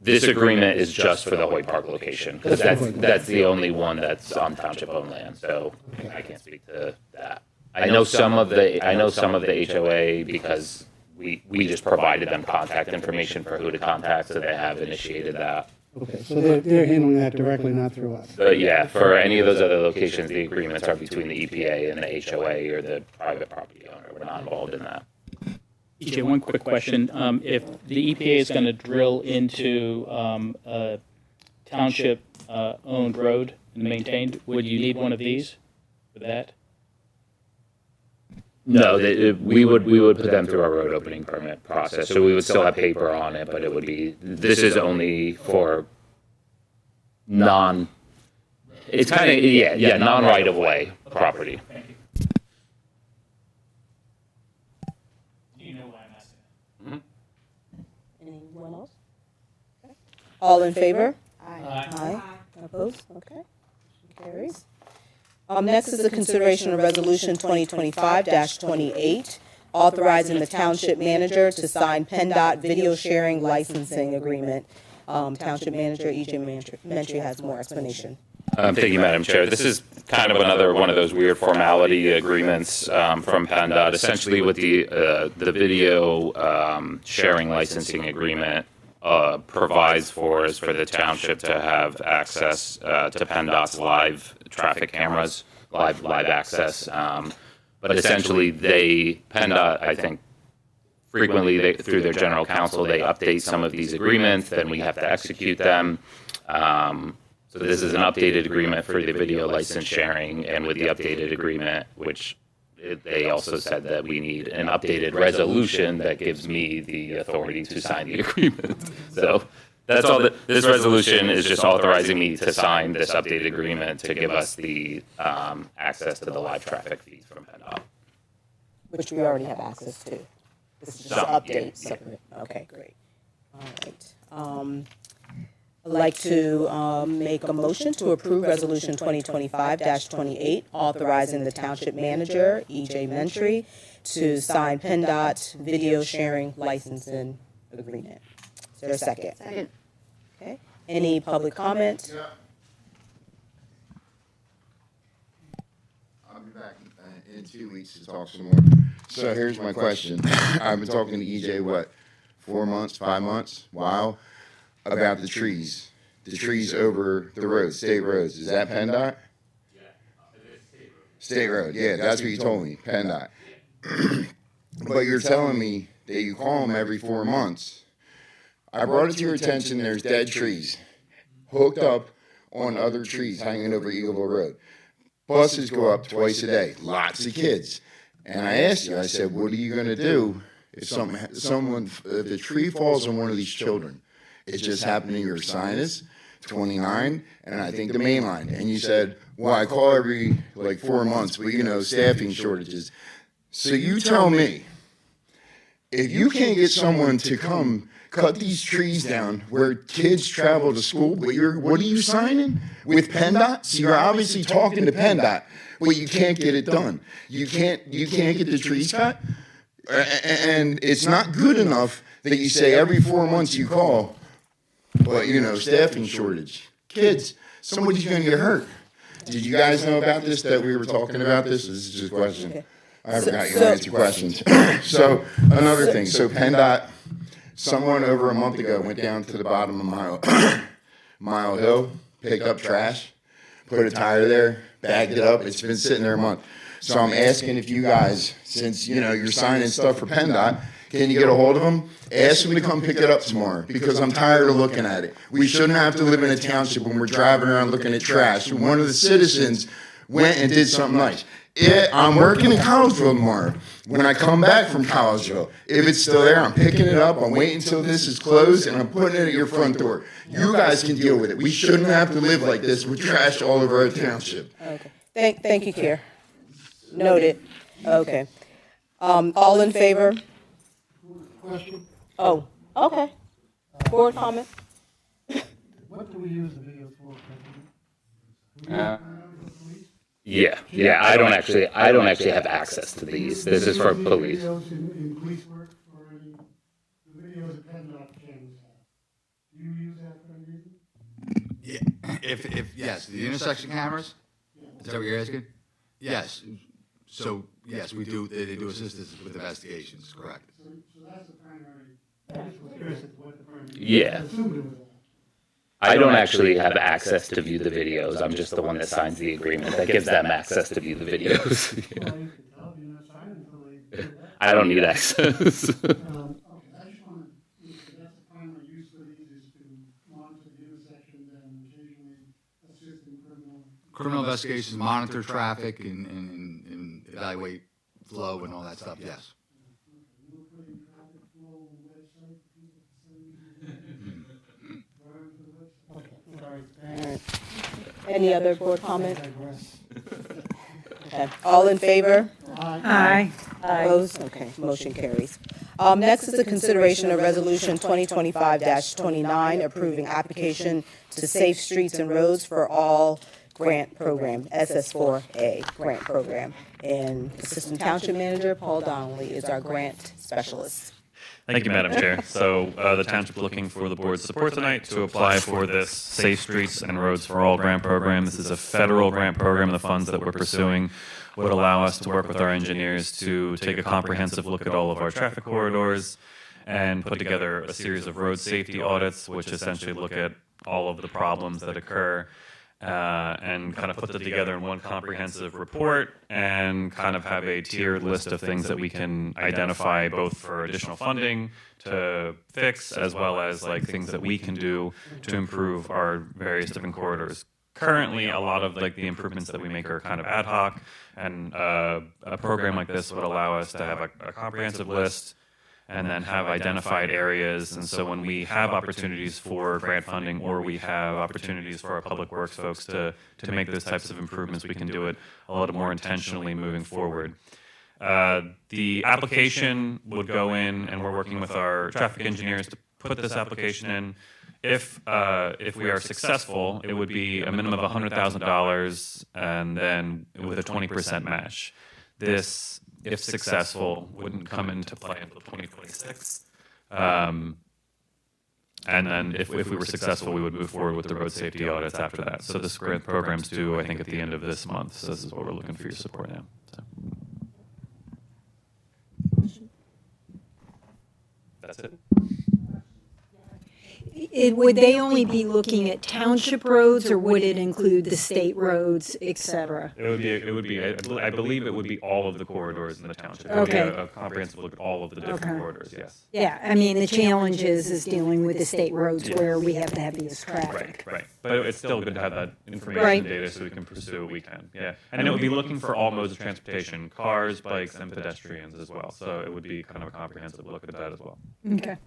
B: This agreement is just for the Hoyt Park location, because that's the only one that's on township-owned land, so I can't speak to that. I know some of the HOA because we just provided them contact information for who to contact, so they have initiated that.
J: Okay, so they're handling that directly, not through us.
B: But yeah, for any of those other locations, the agreements are between the EPA and the HOA or the private property owner. We're not involved in that.
G: EJ, one quick question. If the EPA is going to drill into a township-owned road and maintained, would you need one of these for that?
B: No, we would put them through our road opening permit process, so we would still have paper on it, but it would be, this is only for it's kind of, non-right-of-way property.
A: Anyone else? Okay. All in favor?
C: Aye.
A: Aye. Opposed? Okay. Carries. Next is the consideration of Resolution 2025-28, authorizing the township manager to sign PennDOT video sharing licensing agreement. Township manager E.J. Mentry has more explanation.
B: Thank you, Madam Chair. This is kind of another one of those weird formality agreements from PennDOT. Essentially, what the video sharing licensing agreement provides for is for the township to have access to PennDOT's live traffic cameras, live access. But essentially, PennDOT, I think, frequently through their general counsel, they update some of these agreements. Then we have to execute them. So this is an updated agreement for the video license sharing, and with the updated agreement, which they also said that we need an updated resolution that gives me the authority to sign the agreement. So that's all. This resolution is just authorizing me to sign this updated agreement to give us the access to the live traffic feeds from PennDOT.
A: Which we already have access to. This is just an update. Separate. Okay, great. All right. I'd like to make a motion to approve Resolution 2025-28, authorizing the township manager, E.J. Mentry, to sign PennDOT video sharing licensing agreement. Is there a second?
C: Second.
A: Okay. Any public comment?
H: Yeah. I'll be back in 2 weeks to talk some more. So here's my question. I've been talking to EJ, 4 months, 5 months, wow, about the trees over the roads, state roads. Is that PennDOT? Yeah, state road. Yeah, that's what you told me, PennDOT. But you're telling me that you call them every 4 months. I brought it to your attention, there's dead trees hooked up on other trees hanging over Eagleville Road. Buses go up twice a day, lots of kids. And I asked you, I said, what are you going to do if if a tree falls on one of these children? It just happened to your sinus, 29, and I think the main line. And you said, well, I call every like 4 months, but staffing shortages. So you tell me, if you can't get someone to come cut these trees down where kids travel to school, but what are you signing with PennDOT? So you're obviously talking to PennDOT, but you can't get it done. You can't get the trees cut, and it's not good enough that you say every 4 months you call, but staffing shortage, kids, somebody's going to get hurt. Did you guys know about this? That we were talking about this? This is just a question.
A: Okay.
H: I forgot you answer questions. So another thing. So PennDOT. Someone over a month ago went down to the bottom of Mile Hill, picked up trash, put a tire there, bagged it up. It's been sitting there a month. So I'm asking if you guys, since you're signing stuff for PennDOT, can you get a hold of them? Ask them to come pick it up tomorrow, because I'm tired of looking at it. We shouldn't have to live in a township when we're driving around looking at trash. One of the citizens went and did something nice. I'm working in Collegeville tomorrow. When I come back from Collegeville, if it's still there, I'm picking it up. I'm waiting until this is closed, and I'm putting it at your front door. You guys can deal with it. We shouldn't have to live like this with trash all over our township.
A: Okay. Thank you, Kier. Noted. Okay. All in favor?
J: Question,
A: Oh, okay. Board comment?
J: what do we use the videos for, President?
B: Yeah. I don't actually have access to these. This is for police.
J: Videos in police work or any, the videos that PennDOT cameras have. Do you use that for any reason?
L: Yeah, yes, the intersection cameras, is that what you're asking? Yes, so, yes, we do, they do assist us with investigations, correct.
J: So that's the primary, I just was curious as to what the primary.
B: Yeah.
J: I assumed it was that.
B: I don't actually have access to view the videos. I'm just the one that signs the agreement that gives them access to view the videos. Yeah.
J: Well, you can tell you're not signing until they do that.
B: I don't need access.
J: Okay, I just want to, that's the primary use for these is to monitor the intersections and occasionally assist in
L: Criminal investigations, monitor traffic and evaluate flow and all that stuff, yes.
J: You're putting traffic flow on the website for people to send drive to the website? Okay, sorry.
A: All right. Any other board comment?
J: I digress.
A: Okay. All in favor?
J: Aye.
A: Opposed? Okay, motion carries. Next is the consideration of Resolution 2025-29, approving application to Safe Streets and Roads for All Grant Program, SS4A Grant Program. And Assistant Township Manager Paul Donnelly is our grant specialist.
M: Thank you, Madam Chair. So the township is looking for the board's support tonight to apply for this Safe Streets and Roads for All grant program. This is a federal grant program. The funds that we're pursuing would allow us to work with our engineers to take a comprehensive look at all of our traffic corridors and put together a series of road safety audits, which essentially look at all of the problems that occur and kind of put it together in one comprehensive report and kind of have a tiered list of things that we can identify both for additional funding to fix as well as like things that we can do to improve our various different corridors. Currently, a lot of like the improvements that we make are kind of ad hoc, and a program like this would allow us to have a comprehensive list and then have identified areas. And so when we have opportunities for grant funding or we have opportunities for our public works folks to make those types of improvements, we can do it a little more intentionally moving forward. The application would go in, and we're working with our traffic engineers to put this application in. If we are successful, it would be a minimum of $100,000 and then with a 20% match. This, if successful, wouldn't come into play until 2026. And then if we were successful, we would move forward with the road safety audits after that. So this grant program's due, I think, at the end of this month. So this is what we're looking for your support now. So. That's it.
N: would they only be looking at township roads, or would it include the state roads, et cetera?
M: It would be, I believe it would be all of the corridors in the township. It would be
N: Okay.
M: a comprehensive look at all of the different
N: Okay.
M: corridors, yes.
N: Yeah, I mean, the challenge is dealing with the state roads where we have the heaviest traffic.
M: Right. But it's still good to have that information
N: Right.
M: data so we can pursue what we can, yeah. And it would be looking for all modes of transportation, cars, bikes, and pedestrians as well. So it would be kind of a comprehensive look at that as well.
N: Okay.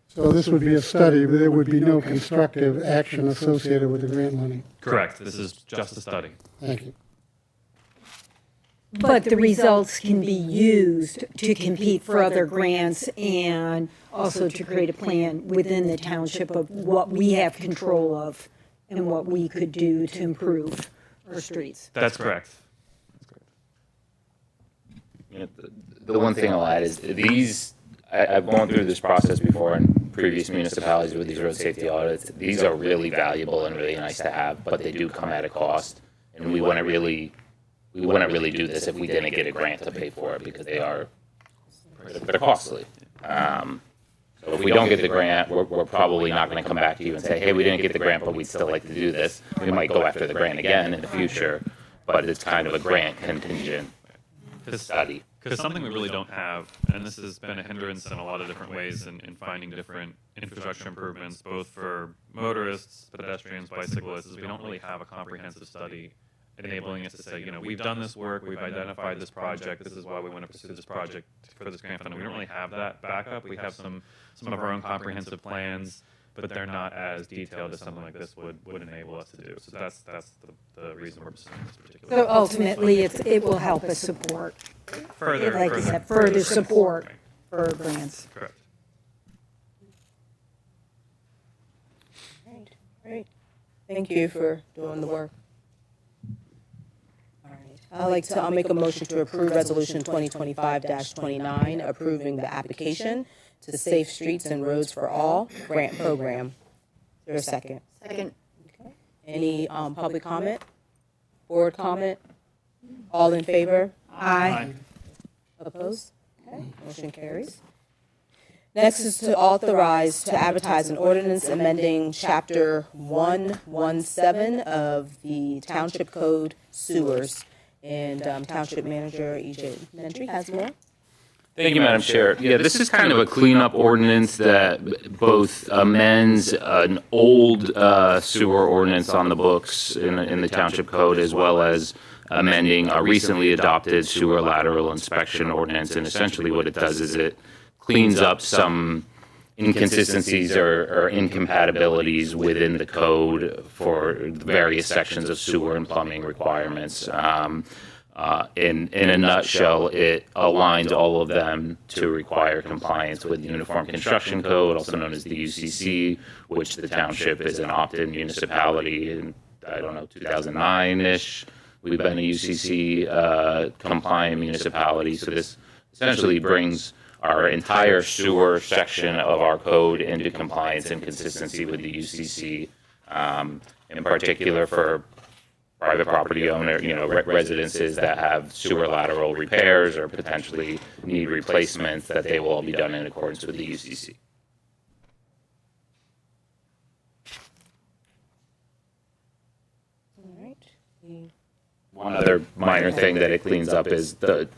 J: So this would be a study, but there would be no constructive action associated with the grant money.
M: Correct. This is just a study.
J: Thank you.
N: But the results can be used to compete for other grants and also to create a plan within the township of what we have control of and what we could do to improve our streets.
M: That's correct.
B: You know, the one thing I'll add is these, I've gone through this process before in previous municipalities with these road safety audits. These are really valuable and really nice to have, but they do come at a cost. And we wouldn't really do this if we didn't get a grant to pay for it, because they're costly. So if we don't get the grant, we're probably not going to come back to you and say, hey, we didn't get the grant, but we'd still like to do this. We might go after the grant again in the future, but it's kind of a grant contingent study.
M: Because something we really don't have, and this has been a hindrance in a lot of different ways in finding different infrastructure improvements, both for motorists, pedestrians, bicyclists, is we don't really have a comprehensive study enabling us to say, you know, we've done this work, we've identified this project, this is why we want to pursue this project for this grant funding. We don't really have that backup. We have some of our own comprehensive plans, but they're not as detailed as something like this would enable us to do. So that's the reason we're pursuing this particular.
N: So ultimately, it will help us support,
M: further
N: support
M: right.
N: for grants.
M: Correct.
A: Great. Thank you for doing the work. I'll make a motion to approve Resolution 2025-29, approving the application to Safe Streets and Roads for All grant program. Is there a second?
C: Second.
A: Okay. Any public comment? Board comment? All in favor?
N: Aye.
A: Opposed? Okay, motion carries. Next is to authorize to advertise an ordinance amending Chapter 117 of the Township Code sewers. And Township Manager E.J. Mentry has more.
B: Thank you, Madam Chair. Yeah, this is kind of a cleanup ordinance that both amends an old sewer ordinance on the books in the Township Code, as well as amending a recently adopted sewer lateral inspection ordinance. And essentially what it does is it cleans up some inconsistencies or incompatibilities within the code for various sections of sewer and plumbing requirements. In a nutshell, it aligns all of them to require compliance with the Uniform Construction Code, also known as the UCC, which the township is an opt-in municipality in, 2009-ish. We've been a UCC compliant municipality, so this essentially brings our entire sewer section of our code into compliance and consistency with the UCC, in particular for private property owner, residences that have sewer lateral repairs or potentially need replacements, that they will all be done in accordance with the UCC.
A: All right.
B: One other minor thing that it cleans up is the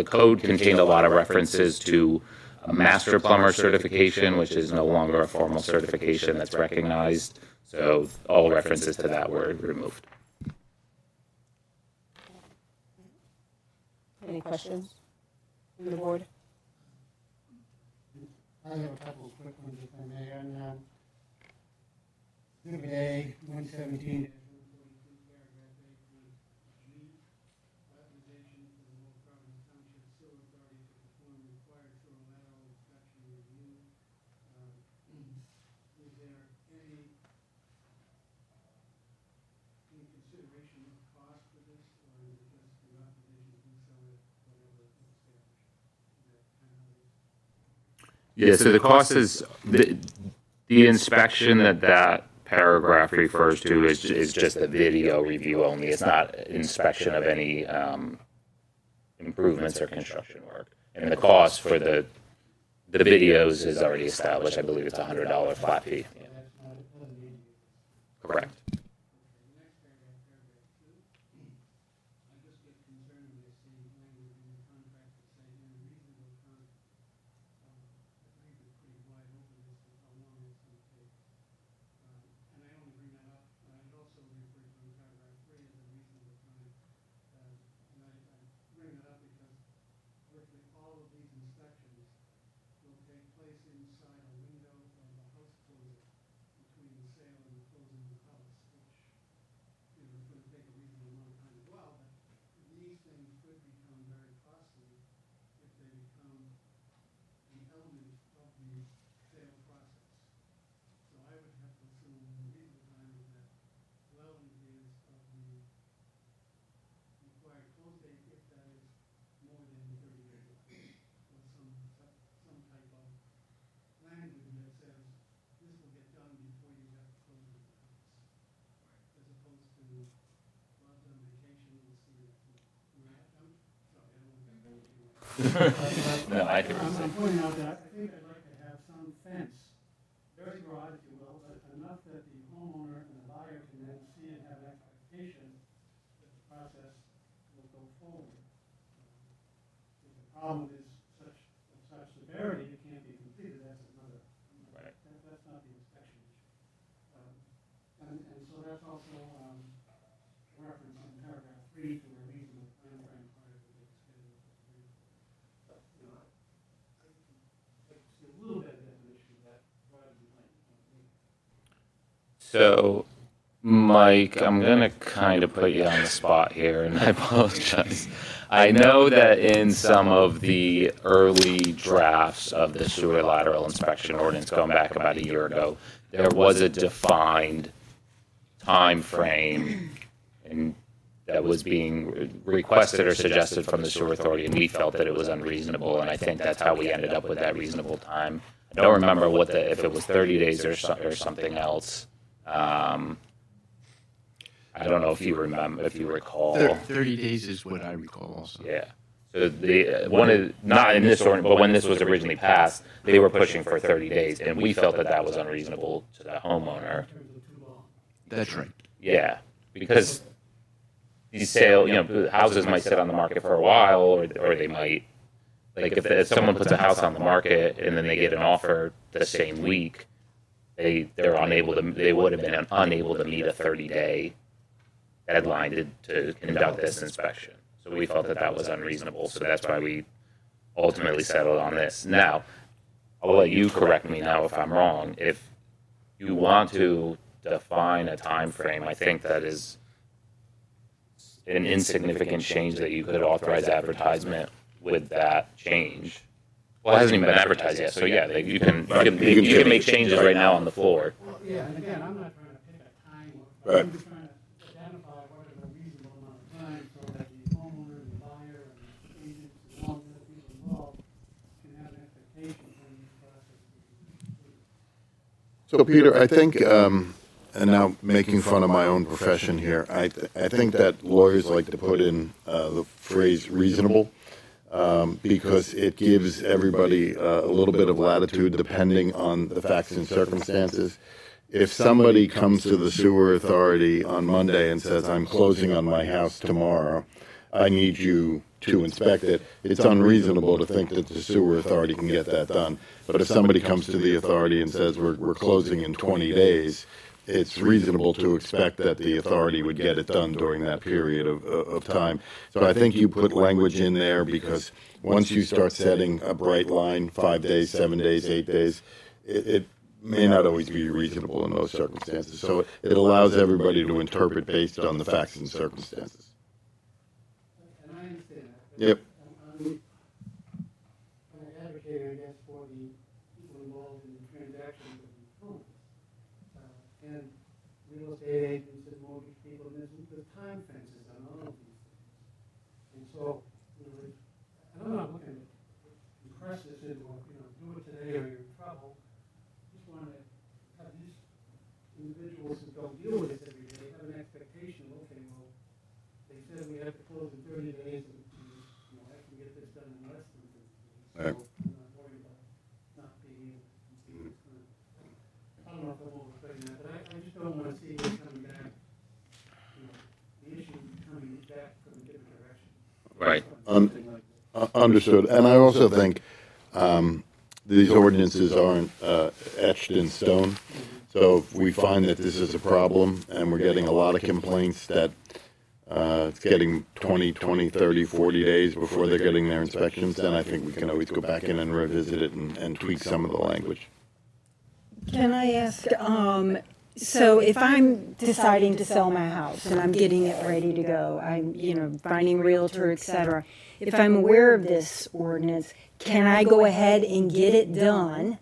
B: code contained a lot of references to a master plumber certification, which is no longer a formal certification that's recognized. So all references to that were removed.
A: Any questions from the board?
J: I have a couple of quick ones, if I may. On Exhibit A, 117, authorization for the Lower Providence Township Sewer Authority to perform required sewer lateral inspection review. Is there any consideration of cost for this, or is it just the authorization to do so at whatever is established? Is that kind of how it is?
B: Yeah, so the cost is, the inspection that paragraph refers to is just a video review only. It's not inspection of any improvements or construction work. And the cost for The videos is already established. I believe it's a $100 flat fee. Yeah. Correct. No, I do.
J: I'm pointing out that I think I'd like to have some fence, very broad, if you will, but enough that the homeowner and the buyer can then see and have an expectation that the process will go forward. If the problem is of such severity, it can't be completed, that's another.
B: Right.
J: That's not the inspection issue. And so that's also reference in paragraph 3 to a reasonable time frame prior to the schedule. A little bit of definition of that rather than like.
B: So, Mike, I'm going to kind of put you on the spot here, and I apologize. I know that in some of the early drafts of the sewer lateral inspection ordinance going back about a year ago, there was a defined time frame and that was being requested or suggested from the sewer authority, and we felt that it was unreasonable, and I think that's how we ended up with that reasonable time. I don't remember if it was 30 days or something else. I don't know if you recall.
I: 30 days is what I recall also.
B: Yeah. So not in this ordinance, but when this was originally passed, they were pushing for 30 days, and we felt that that was unreasonable to the homeowner.
I: That's right.
B: Yeah, because these houses might sit on the market for a while, or they might, like if someone puts a house on the market and then they get an offer the same week, they would have been unable to meet a 30-day deadline to conduct this inspection. So we felt that that was unreasonable. So that's why we ultimately settled on this. Now, I'll let you correct me now if I'm wrong. If you want to define a time frame, I think that is an insignificant change that you could authorize advertisement with that change. Well, it hasn't even been advertised yet, so yeah, you can make changes right now on the floor.
J: Well, yeah, and again, I'm not trying to pick a time,
F: Right.
J: I'm just trying to identify what is a reasonable amount of time so that the homeowner, the buyer, and the agents, and all the other people involved can have an expectation when the process is complete.
F: So, Peter, I think, and now making fun of my own profession here, I think that lawyers like to put in the phrase reasonable because it gives everybody a little bit of latitude depending on the facts and circumstances. If somebody comes to the sewer authority on Monday and says, I'm closing on my house tomorrow, I need you to inspect it, it's unreasonable to think that the sewer authority can get that done. But if somebody comes to the authority and says, we're closing in 20 days, it's reasonable to expect that the authority would get it done during that period of time. So I think you put language in there because once you start setting a bright line, 5 days, 7 days, 8 days, it may not always be reasonable in those circumstances. So it allows everybody to interpret based on the facts and circumstances.
J: And I understand that.
F: Yep.
J: I'm advocating, I guess, for the people involved in the transaction with the homes. And real estate agents and mortgage people, and there's time fences on all of these things. And so, and I'm not looking to compress this into, do it today or you're in trouble. Just want to have these individuals who don't deal with this every day have an expectation, okay, well, they said we have to close in 30 days, and I can get this done in less than 30 days. So
F: Right.
J: I'm not worried about
B: Right.
F: Understood. And I also think these ordinances aren't etched in stone. So if we find that this is a problem and we're getting a lot of complaints that it's getting 20, 30, 40 days before they're getting their inspections, then I think we can always go back in and revisit it and tweak some of the language.
N: Can I ask, so if I'm deciding to sell my house and I'm getting it ready to go, I'm, finding a realtor, et cetera, if I'm aware of this ordinance, can I go ahead and get it done?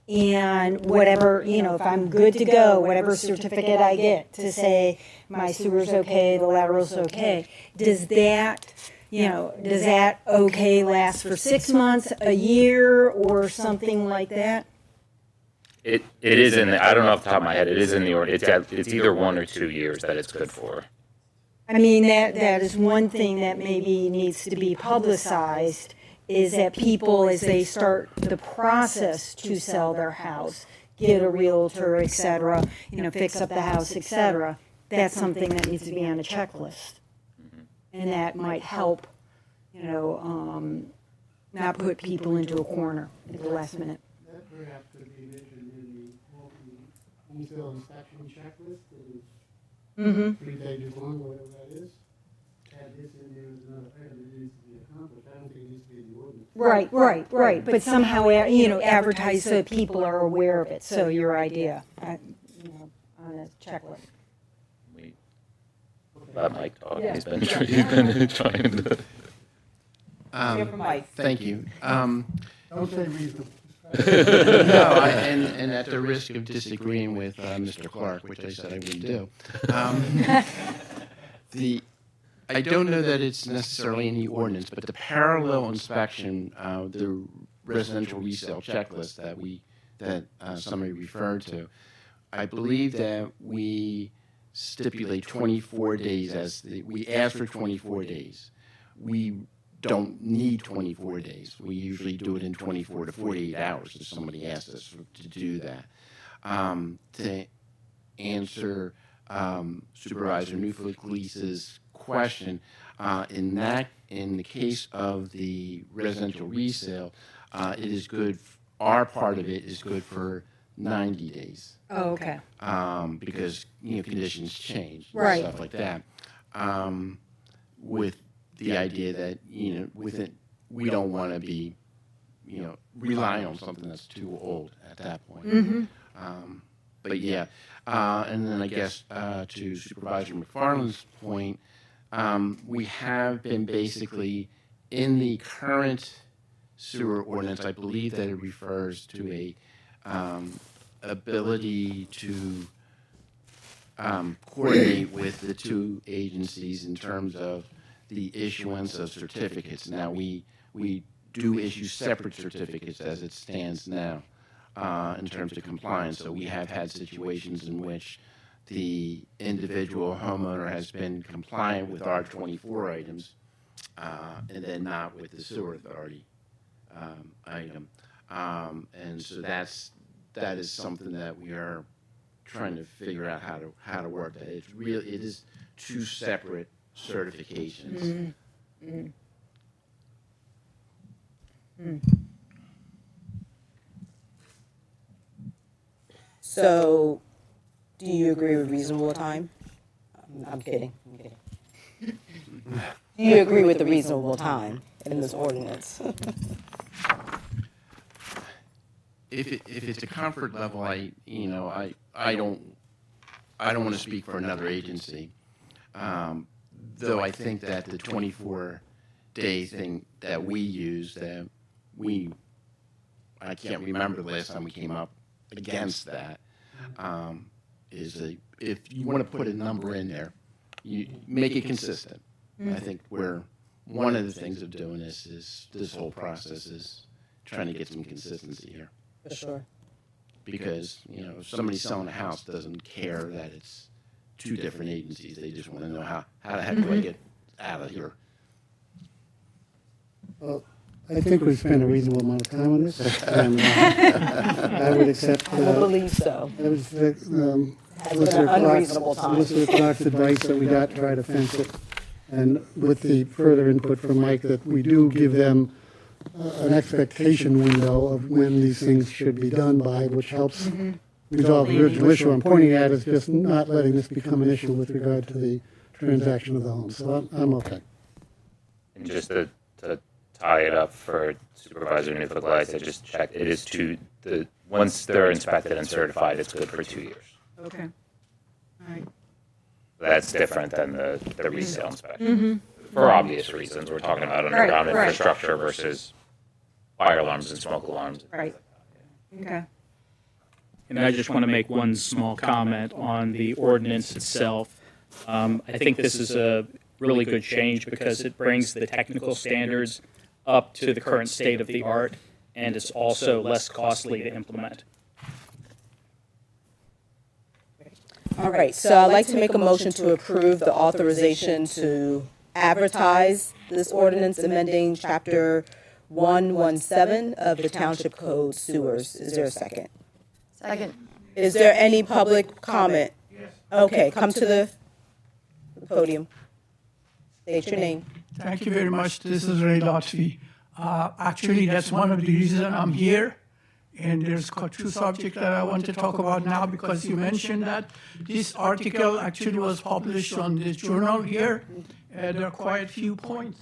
N: And whatever, if I'm good to go, whatever certificate I get to say my sewer's okay, the lateral's okay, does that okay last for 6 months, a year, or something like that?
B: It is in the, I don't know off the top of my head, it is in the order, it's either 1 or 2 years that it's good for.
N: I mean, that is one thing that maybe needs to be publicized, is that people, as they start the process to sell their house, get a realtor, et cetera, fix up the house, et cetera, that's something that needs to be on a checklist. And that might help, not put people into a corner at the last minute.
J: That perhaps could be mentioned in the home sale inspection checklist that is 3 pages long, or whatever that is. Add this in there as another item that needs to be accomplished. I don't think it needs to be in the ordinance.
N: Right. But somehow, advertise so that people are aware of it. So your idea, on a checklist.
B: Let Mike talk.
N: Yeah.
B: He's been trying to.
I: Thank you.
J: Don't say reasonable.
I: No, and at the risk of disagreeing with Mr. Clark, which I said I wouldn't do, I don't know that it's necessarily in the ordinance, but the parallel inspection, the residential resale checklist that somebody referred to, I believe that we stipulate 24 days we ask for 24 days. We don't need 24 days. We usually do it in 24 to 48 hours if somebody asks us to do that. To answer Supervisor Newfleet-Gleese's question, in the case of the residential resale, it is good. Our part of it is good for 90 days.
N: Oh, okay.
I: Because conditions change,
N: Right.
I: Stuff like that. With the idea that with it, we don't want to be relying on something that's too old at that point. But yeah, and then I guess to Supervisor McFarland's point, we have been basically in the current sewer ordinance. I believe that it refers to a ability to coordinate with the two agencies in terms of the issuance of certificates. Now, we do issue separate certificates as it stands now in terms of compliance. So we have had situations in which the individual homeowner has been compliant with our 24 items and then not with the sewer authority item. And so that is something that we are trying to figure out how to work that. It is two separate certifications.
A: So, do you agree with reasonable time? I'm kidding. Do you agree with the reasonable time in this ordinance?
I: If it's a comfort level, I don't want to speak for another agency. Though I think that the 24-day thing that we use, I can't remember the last time we came up against that, if you want to put a number in there, you make it consistent. I think one of the things of doing this is this whole process is trying to get some consistency here.
A: For sure.
I: Because, if somebody selling a house doesn't care that it's two different agencies. They just want to know how the heck do I get out of here?
J: Well, I think we've spent a reasonable amount of time on this, and I would accept.
A: I believe so.
J: That was
A: Has been an unreasonable time.
J: Solicitor Clark's advice that we got to try to fence it And with the further input from Mike, that we do give them an expectation window of when these things should be done by, which helps resolve the original issue. I'm pointing at is just not letting this become an issue with regard to the transaction of the home. So I'm okay.
B: And just to tie it up for Supervisor Newfield-Glass, I just checked, it is once they're inspected and certified, it's good for 2 years.
N: Okay. All right.
B: That's different than the resale inspection. For obvious reasons, we're talking about underground
N: Right.
B: infrastructure versus fire alarms and smoke alarms.
N: Right. Okay.
G: And I just want to make one small comment on the ordinance itself. I think this is a really good change because it brings the technical standards up to the current state of the art, and it's also less costly to implement.
A: All right, so I'd like to make a motion to approve the authorization to advertise this ordinance amending Chapter 117 of the Township Code sewers. Is there a second?
C: Second.
A: Is there any public comment? Yes. Okay, come to the podium. State your name.
O: Thank you very much. This is Ray Lotfi. Actually, that's one of the reasons I'm here. And there's two subjects that I want to talk about now because you mentioned that this article actually was published on this journal here. There are quite a few points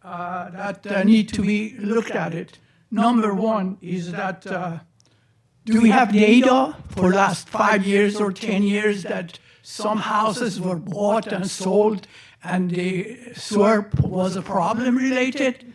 O: that need to be looked at it. Number one is that do we have data for last 5 years or 10 years that some houses were bought and sold and the sewer was a problem related?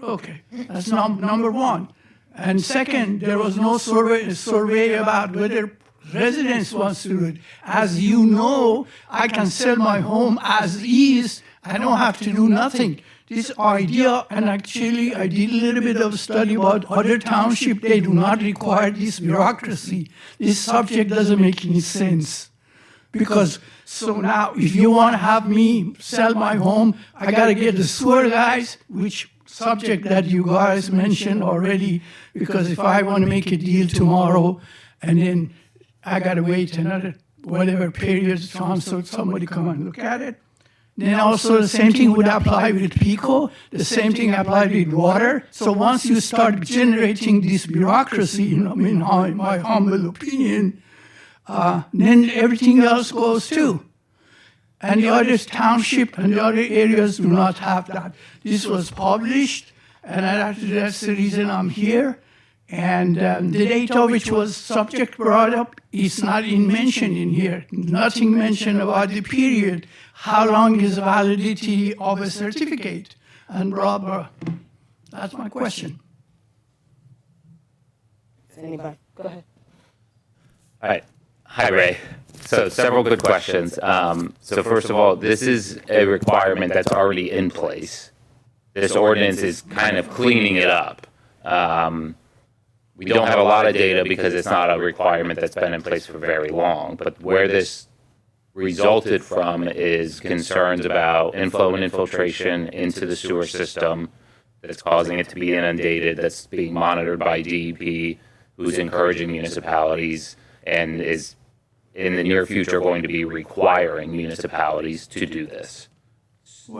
O: Okay, that's number one. And second, there was no survey about whether residents want to do it. As you know, I can sell my home as is. I don't have to do nothing. This idea, and actually I did a little bit of study about other townships, they do not require this bureaucracy. This subject doesn't make any sense. Because, so now, if you want to have me sell my home, I got to get the sewer guys, which subject that you guys mentioned already, because if I want to make a deal tomorrow, and then I got to wait another whatever period of time so somebody come and look at it. Then also the same thing would apply with PICO, the same thing applied with water. So once you start generating this bureaucracy, in my humble opinion, then everything else goes too. And the other township and the other areas do not have that. This was published, and that's the reason I'm here. And the data which was subject brought up is not mentioned in here. Nothing mentioned about the period. How long is validity of a certificate? And blah, blah. That's my question.
A: Anybody? Go ahead.
B: All right. Hi, Ray. So several good questions. So first of all, this is a requirement that's already in place. This ordinance is kind of cleaning it up. We don't have a lot of data because it's not a requirement that's been in place for very long. But where this resulted from is concerns about inflow and infiltration into the sewer system that's causing it to be inundated, that's being monitored by DEP, who's encouraging municipalities and is in the near future going to be requiring municipalities to do this.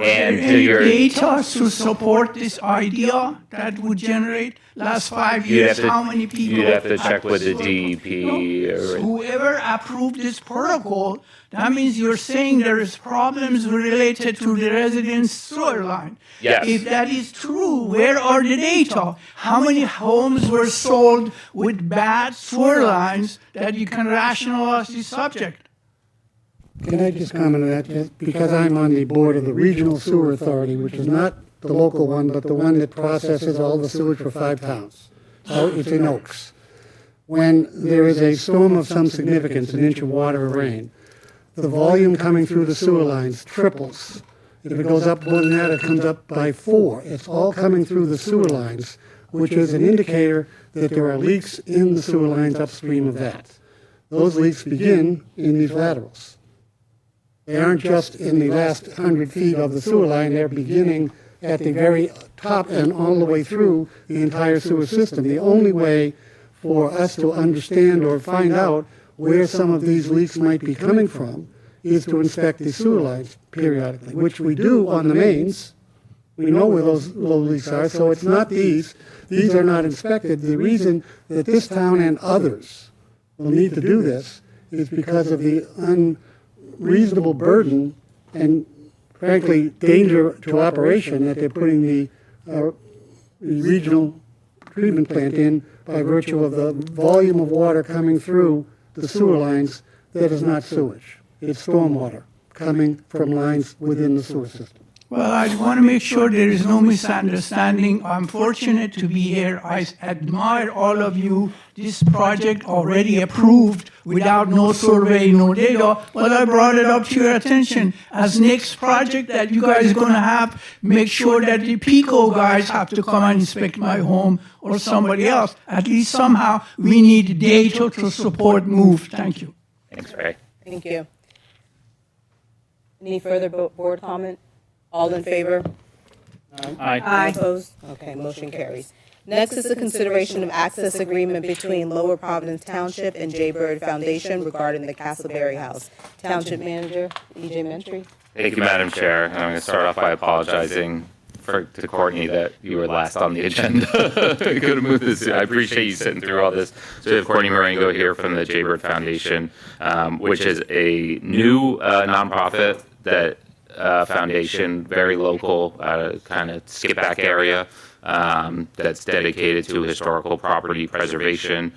B: And to your
O: data to support this idea that would generate last 5 years, how many people?
B: You'd have to check with the DEP. Or
O: whoever approved this protocol, that means you're saying there is problems related to the residents' sewer line.
B: Yes.
O: If that is true, where are the data? How many homes were sold with bad sewer lines that you can rationalize this subject?
J: Can I just comment on that? Just because I'm on the board of the Regional Sewer Authority, which is not the local one, but the one that processes all the sewage for 5 towns. So it's in Oaks. When there is a storm of some significance, an inch of water or rain, the volume coming through the sewer lines triples. If it goes up more than that, it comes up by 4. It's all coming through the sewer lines, which is an indicator that there are leaks in the sewer lines upstream of that. Those leaks begin in these laterals. They aren't just in the last 100 feet of the sewer line, they're beginning at the very top and all the way through the entire sewer system. The only way for us to understand or find out where some of these leaks might be coming from is to inspect the sewer lines periodically, which we do on the mains. We know where those low leaks are, so it's not these. These are not inspected. The reason that this town and others will need to do this is because of the unreasonable burden and frankly danger to operation that they're putting the regional treatment plant in by virtue of the volume of water coming through the sewer lines that is not sewage. It's stormwater coming from lines within the sewer system.
O: Well, I want to make sure there is no misunderstanding. I'm fortunate to be here. I admire all of you. This project already approved without no survey, no data, but I brought it up to your attention. As next project that you guys are going to have, make sure that the PICO guys have to come and inspect my home or somebody else. At least somehow we need data to support move. Thank you.
B: Thanks, Ray.
A: Thank you. Any further board comment? All in favor?
G: Aye.
A: Aye. Opposed? Okay, motion carries. Next is the consideration of access agreement between Lower Providence Township and Jaybird Foundation regarding the Castleberry House. Township Manager, E.J. Mentry.
B: Thank you, Madam Chair. And I'm going to start off by apologizing to Courtney that you were last on the agenda. I could have moved this. I appreciate you sitting through all this. So we have Courtney Marengo here from the Jaybird Foundation, which is a new nonprofit that foundation, very local, kind of skip-back area that's dedicated to historical property preservation.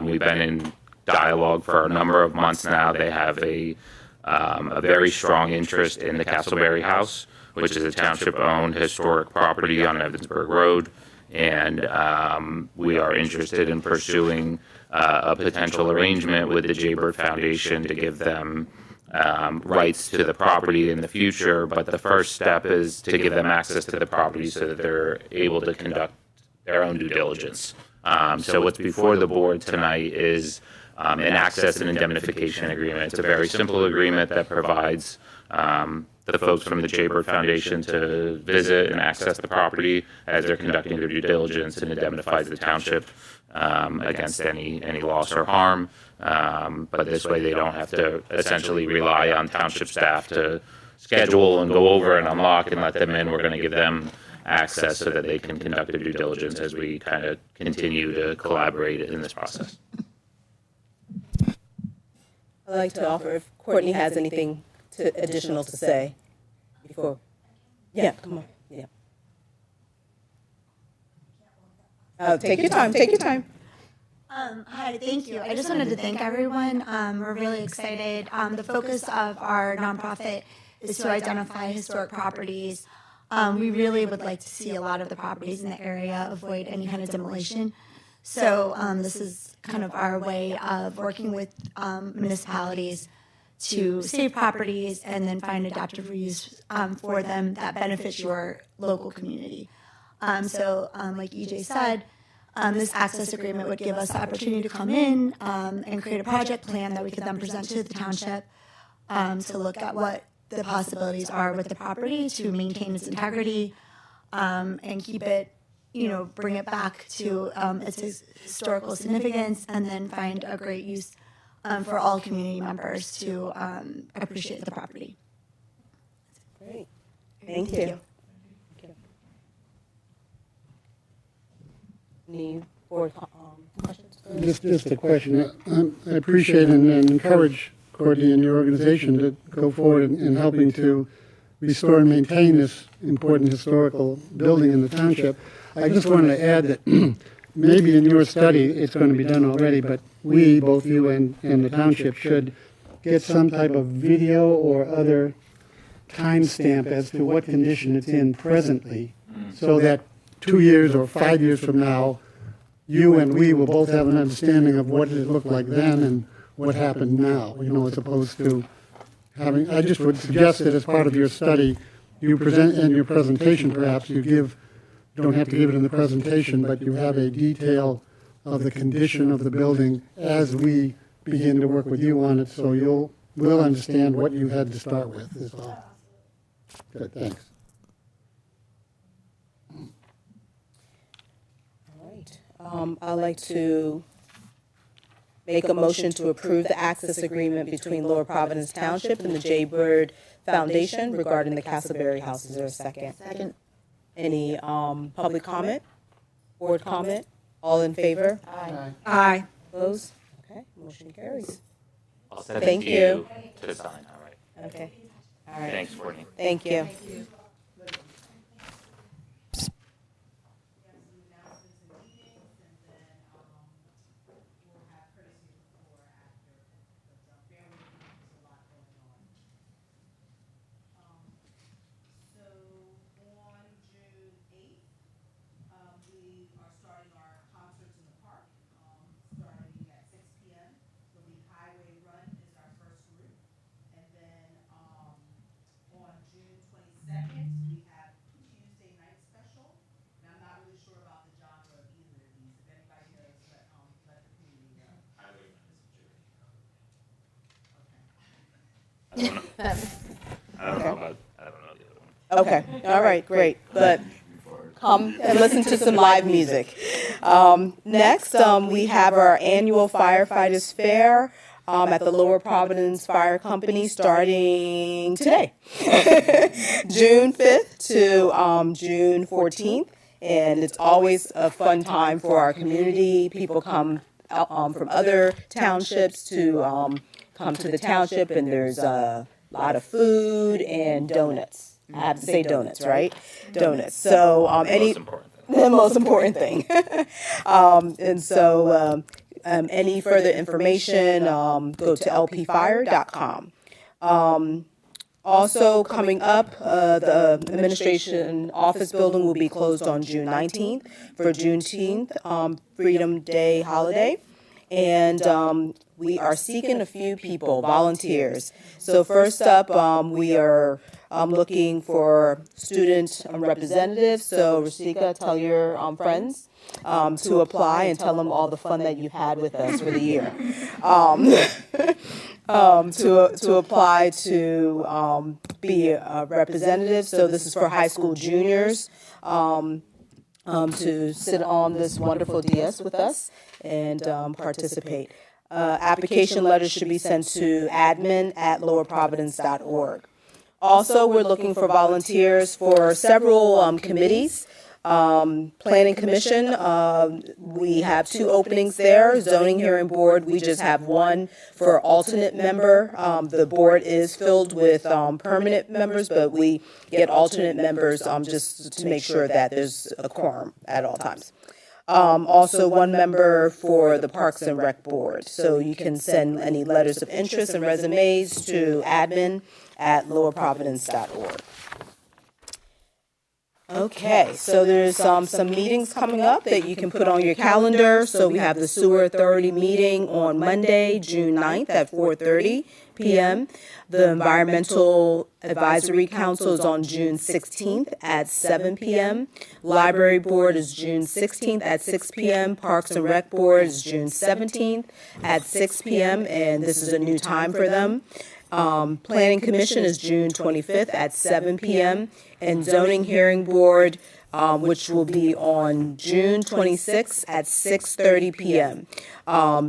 B: We've been in dialogue for a number of months now. They have a very strong interest in the Castleberry House, which is a township-owned historic property on Evansburg Road. And we are interested in pursuing a potential arrangement with the Jaybird Foundation to give them rights to the property in the future, but the first step is to give them access to the property so that they're able to conduct their own due diligence. So what's before the board tonight is an access and indemnification agreement. It's a very simple agreement that provides the folks from the Jaybird Foundation to visit and access the property as they're conducting their due diligence, and indemnifies the township against any loss or harm. But this way they don't have to essentially rely on township staff to schedule and go over and unlock and let them in. We're going to give them access so that they can conduct their due diligence as we kind of continue to collaborate in this process.
A: I'd like to offer if Courtney has anything additional to say before. Yeah, come on. Yeah. Take your time. Take your time.
P: Hi, thank you. I just wanted to thank everyone. We're really excited. The focus of our nonprofit is to identify historic properties. We really would like to see a lot of the properties in the area avoid any kind of demolition. So this is kind of our way of working with municipalities to save properties and then find adaptive reuse for them that benefits your local community. So like EJ said, this access agreement would give us the opportunity to come in and create a project plan that we could then present to the township to look at what the possibilities are with the property to maintain its integrity and keep it, bring it back to its historical significance, and then find a great use for all community members to appreciate the property.
A: Great. Thank you. Any board questions?
J: Just a question. I appreciate and encourage Courtney and your organization to go forward in helping to restore and maintain this important historical building in the township. I just wanted to add that maybe in your study it's going to be done already, but we, both you and the township, should get some type of video or other timestamp as to what condition it's in presently, so that 2 years or 5 years from now, you and we will both have an understanding of what it looked like then and what happened now, as opposed to having, I just would suggest that as part of your study, you present in your presentation perhaps, you don't have to give it in the presentation, but you have a detail of the condition of the building as we begin to work with you on it, so we'll understand what you had to start with is all. Good, thanks.
A: I'd like to make a motion to approve the access agreement between Lower Providence Township and the J. Bird Foundation regarding the Castleberry House. Is there a second?
C: Second.
A: Any public comment? Board comment? All in favor?
C: Aye.
N: Aye.
A: Opposed? Okay, motion carries.
B: I'll send
A: Thank
B: it to
A: you.
B: you to sign, all right.
A: Okay. All right.
B: Thanks, Courtney.
A: Thank you.
B: I don't know the other one.
A: Okay, all right, great. But come and listen to some live music. Next, we have our annual Firefighters Fair at the Lower Providence Fire Company starting today, June 5th to June 14th. And it's always a fun time for our community. People come from other townships to come to the township, and there's a lot of food and donuts. I have to say donuts, right? Donuts. So the most important thing. And so any further information, go to lpfire.com. Also coming up, the administration office building will be closed on June 19th for Juneteenth, Freedom Day holiday. And we are seeking a few people, volunteers. So first up, we are looking for student representatives. So Rashika, tell your friends to apply and tell them all the fun that you've had with us for the year. To apply to be a representative. So this is for high school juniors to sit on this wonderful DS with us and participate. Application letters should be sent to admin@lowerprovidence.org. Also, we're looking for volunteers for several committees. Planning Commission, we have 2 openings there. Zoning Hearing Board, we just have 1 for alternate member. The board is filled with permanent members, but we get alternate members just to make sure that there's a quorum at all times. Also 1 member for the Parks and Rec Board. So you can send any letters of interest and resumes to admin@lowerprovidence.org. Okay, so there's some meetings coming up that you can put on your calendar. So we have the Sewer Authority meeting on Monday, June 9th at 4:30 p.m. The Environmental Advisory Council is on June 16th at 7 p.m. Library Board is June 16th at 6 p.m. Parks and Rec Board is June 17th at 6 p.m. And this is a new time for them. Planning Commission is June 25th at 7 p.m. and Zoning Hearing Board, which will be on June 26th at 6:30 p.m.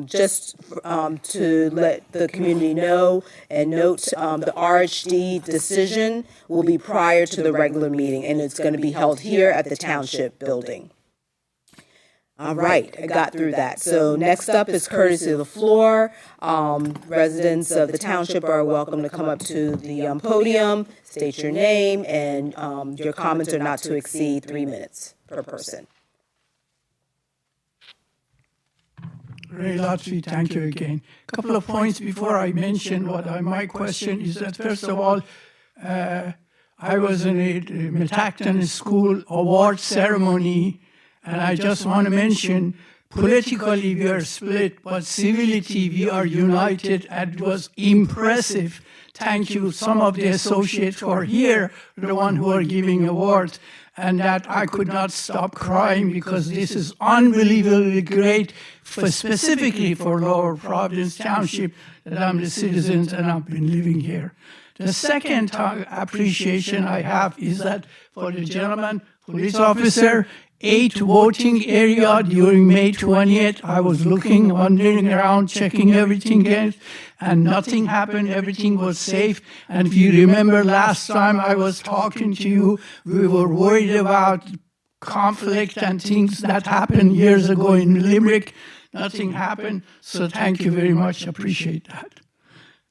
A: Just to let the community know and note, the RHD decision will be prior to the regular meeting, and it's going to be held here at the Township Building. All right, I got through that. So next up is courtesy of the floor. Residents of the township are welcome to come up to the podium, state your name, and your comments are not to exceed 3 minutes per person.
O: Ray Lotfi, thank you again. A couple of points before I mention my question is that, first of all, I was in a Metacton School award ceremony. And I just want to mention, politically we are split, but civility we are united, and it was impressive. Thank you. Some of the associates who are here, the one who are giving awards, and that I could not stop crying because this is unbelievably great, specifically for Lower Providence Township, that I'm the citizen and I've been living here. The second appreciation I have is that for the gentleman, police officer, 8 voting area during May 20th, I was looking, wandering around, checking everything else, and nothing happened. Everything was safe. And if you remember last time I was talking to you, we were worried about conflict and things that happened years ago in Limerick. Nothing happened. So thank you very much. Appreciate that.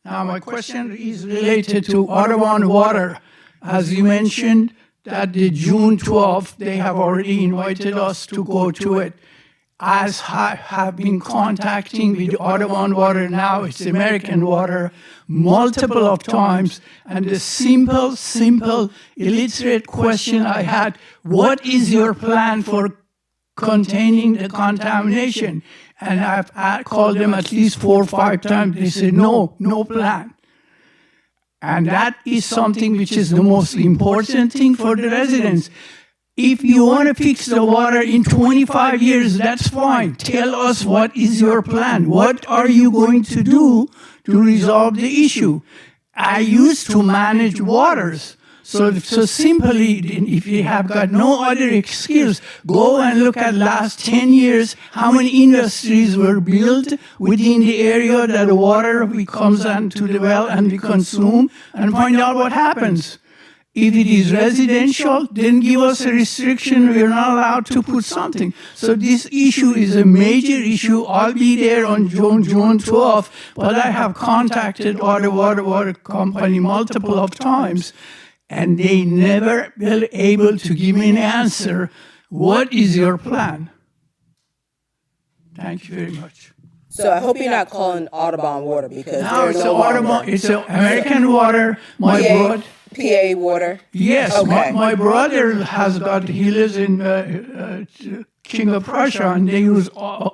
O: Now, my question is related to Audubon Water. As you mentioned, that the June 12th, they have already invited us to go to it. As I have been contacting with Audubon Water now, it's American Water, multiple of times, and the simple, illiterate question I had, what is your plan for containing the contamination? And I've called them at least 4 or 5 times. They said, no plan. And that is something which is the most important thing for the residents. If you want to fix the water in 25 years, that's fine. Tell us what is your plan. What are you going to do to resolve the issue? I used to manage waters. So simply, if you have got no other excuse, go and look at last 10 years, how many industries were built within the area that the water comes onto the well and we consume, and find out what happens. If it is residential, then give us a restriction. We're not allowed to put something. So this issue is a major issue. I'll be there on June 12th, but I have contacted the water company multiple of times, and they never were able to give me an answer. What is your plan? Thank you very much.
A: So I hope you're not calling Audubon Water because
O: No,
A: they're
O: it's
A: no longer.
O: Audubon. It's American Water.
A: PA Water.
O: Yes,
A: Okay.
O: my brother he lives in King of Prussia, and they use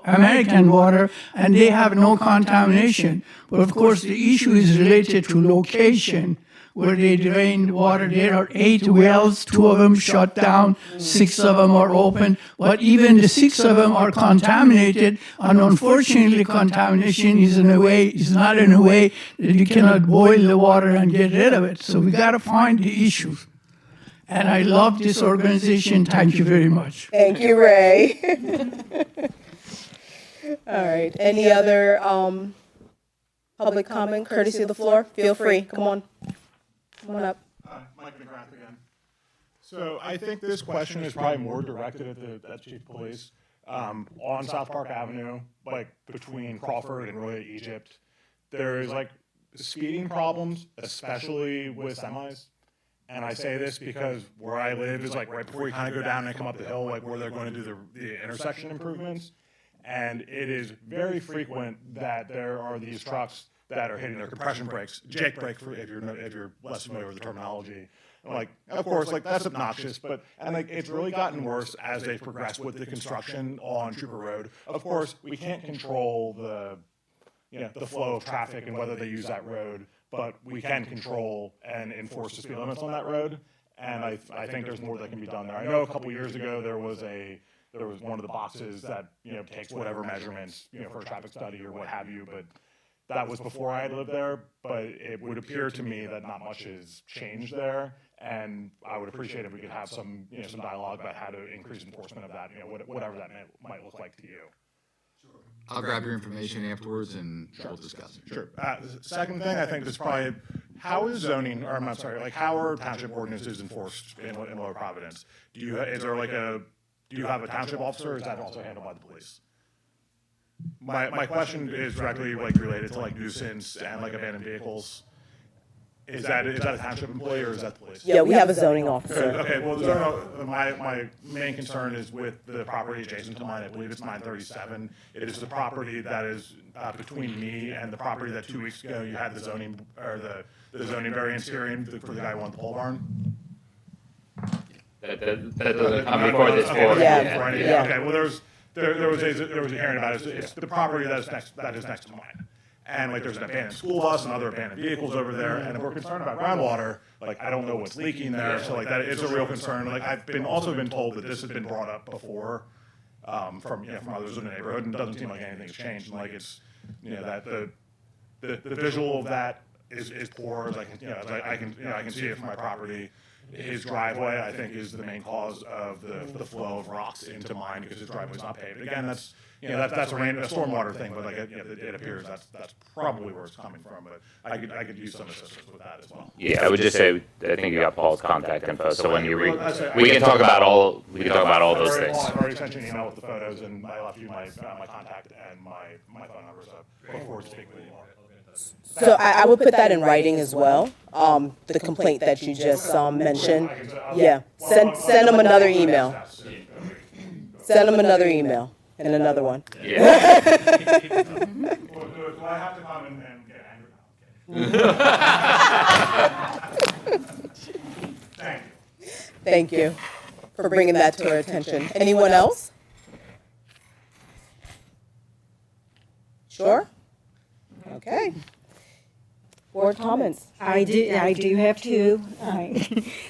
O: American water, and they have no contamination. But of course, the issue is related to location, where they drain water. There are 8 wells, 2 of them shut down, 6 of them are open, but even the 6 of them are contaminated, and unfortunately contamination is not in a way that you cannot boil the water and get rid of it. So we got to find the issues. And I love this organization. Thank you very much.
A: Thank you, Ray. All right. Any other public comment, courtesy of the floor? Feel free. Come on. Come on up.
K: Mike McGrath again. So I think this question is probably more directed at the Chief of Police. On South Park Avenue, like between Crawford and really Egypt, there is like speeding problems, especially with semis. And I say this because where I live is like right before you kind of go down and come up the hill, like where they're going to do the intersection improvements. And it is very frequent that there are these trucks that are hitting their compression brakes, Jake brake, if you're less familiar with the terminology. Like, of course, like that's obnoxious, but and like it's really gotten worse as they've progressed with the construction on Trooper Road. Of course, we can't control the flow of traffic and whether they use that road, but we can control and enforce the speed limits on that road. And I think there's more that can be done there. I know a couple years ago there was one of the boxes that takes whatever measurements for a traffic study or what have you, but that was before I had lived there, but it would appear to me that not much has changed there, and I would appreciate if we could have some dialogue about how to increase enforcement of that, whatever that might look like to you.
L: I'll grab your information afterwards and we'll discuss it.
K: Sure. The second thing I think is probably how is zoning, or I'm sorry, like how are township ordinances enforced in Lower Providence? Do you have a township officer, or is that also handled by the police? My question is directly related to nuisance and abandoned vehicles. Is that a township employee or is that the police?
A: Yeah, we have a zoning officer.
K: Okay, well, my main concern is with the property adjacent to mine. I believe it's 937. It is the property that is between me and the property that 2 weeks ago you had the zoning or the zoning variance hearing for the guy who wanted the pole barn.
B: That doesn't come before this board.
A: Yeah.
K: Okay, well, there was a hearing about it. It's the property that is next to mine. And there's an abandoned school bus and other abandoned vehicles over there. And if we're concerned about groundwater, I don't know what's leaking there. So that is a real concern. I've also been told that this has been brought up before from others in the neighborhood, and it doesn't seem like anything's changed. And it's that the visual of that is poor as I can, as I can see it from my property. His driveway, I think, is the main cause of the flow of rocks into mine because his driveway's not paved. Again, that's that's a stormwater thing, but like it appears that's probably where it's coming from. But I could use some assistance with that as well.
B: Yeah, I would just say I think you got Paul's contact info. So when you read, we can talk about all those things.
K: I've already sent you an email with the photos, and I left you my contact and my phone number. So look forward to speaking with you more.
A: So I would put that in writing as well, the complaint that you just mentioned. Yeah, send them another email. Send them another email and another one.
B: Yeah.
K: Do I have to come and get angry?
A: Thank you for bringing that to our attention. Anyone else? Sure? Okay. Board comments.
N: I do have two.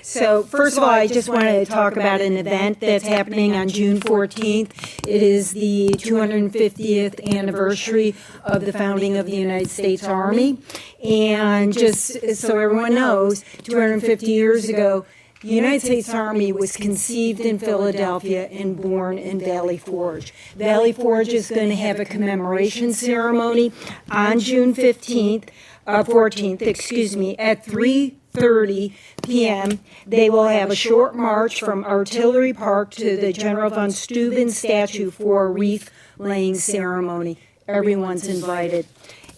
N: So first of all, I just want to talk about an event that's happening on June 14th. It is the 250th anniversary of the founding of the United States Army. And just so everyone knows, 250 years ago, the United States Army was conceived in Philadelphia and born in Valley Forge. Valley Forge is going to have a commemoration ceremony on June 14th, at 3:30 p.m. They will have a short march from Artillery Park to the General von Steuben statue for a wreath-laying ceremony. Everyone's invited.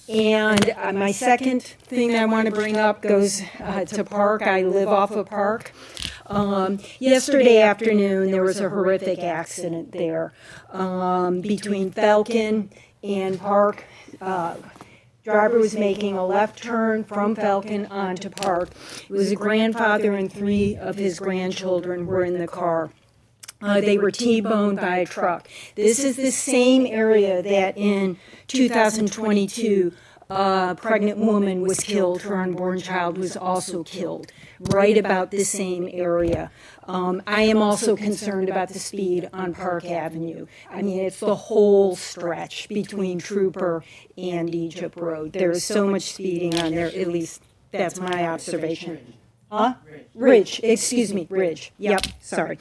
N: And my second thing that I want to bring up goes to Park. I live off of Park. Yesterday afternoon, there was a horrific accident there between Falcon and Park. Driver was making a left turn from Falcon onto Park. It was a grandfather and 3 of his grandchildren were in the car. They were T-boned by a truck. This is the same area that in 2022, a pregnant woman was killed. Her unborn child was also killed, right about the same area. I am also concerned about the speed on Park Avenue. I mean, it's the whole stretch between Trooper and Egypt Road. There is so much speeding on there, at least that's my observation. Ridge. Yep, sorry.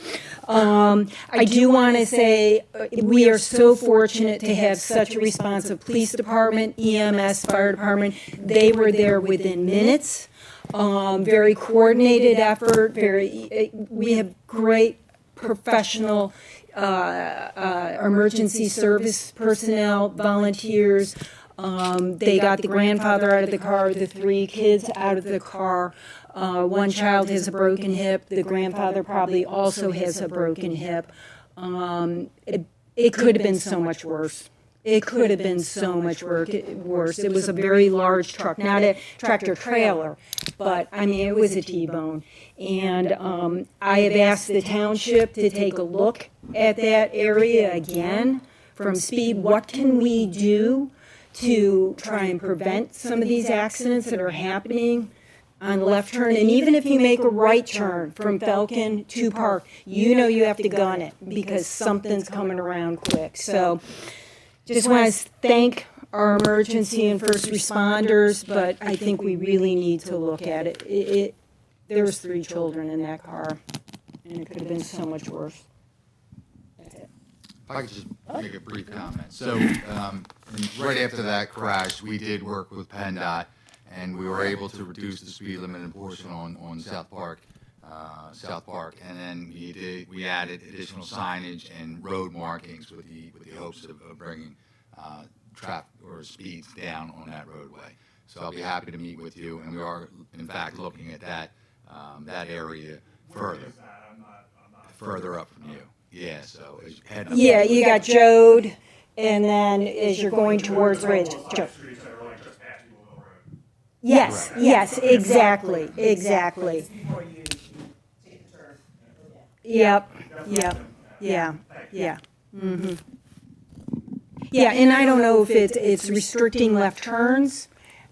N: I do want to say we are so fortunate to have such a responsive police department, EMS, fire department. They were there within minutes. Very coordinated effort. We have great professional emergency service personnel, volunteers. They got the grandfather out of the car, the 3 kids out of the car. One child has a broken hip. The grandfather probably also has a broken hip. It could have been so much worse. It could have been so much worse. It was a very large truck, not a tractor trailer, but I mean, it was a T-bone. And I have asked the township to take a look at that area again from speed. What can we do to try and prevent some of these accidents that are happening on the left turn? And even if you make a right turn from Falcon to Park, you know you have to gun it because something's coming around quick. So just want to thank our emergency and first responders, but I think we really need to look at it. There was 3 children in that car, and it could have been so much worse. That's it.
L: If I could just make a brief comment. So right after that crash, we did work with PennDOT, and we were able to reduce the speed limit in portion on South Park, and then we added additional signage and road markings with the hopes of bringing traffic or speeds down on that roadway. So I'll be happy to meet with you, and we are in fact looking at that area further up from you. Yeah, so as you head up.
N: Yeah, you got Jode, and then as you're going towards Ridge. Yes, yes, exactly. Yep. Yeah. Mm-hmm. Yeah, and I don't know if it's restricting left turns.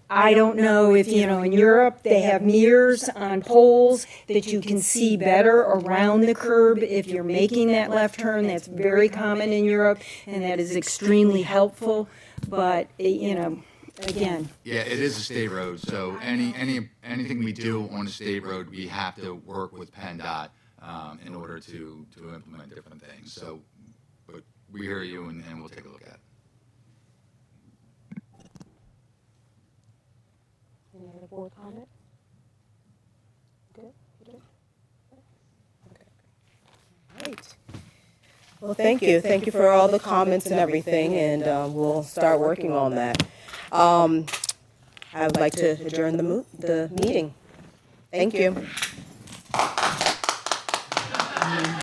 N: I don't know if, in Europe, they have mirrors on poles that you can see better around the curb if you're making that left turn. That's very common in Europe, and that is extremely helpful. But, again.
L: Yeah, it is a state road, so anything we do on a state road, we have to work with PennDOT in order to implement different things. So, but we hear you, and we'll take a look at it.
A: Any other board comment? Good? Good? Okay. Great. Well, thank you. Thank you for all the comments and everything, and we'll start working on that. I would like to adjourn the meeting. Thank you.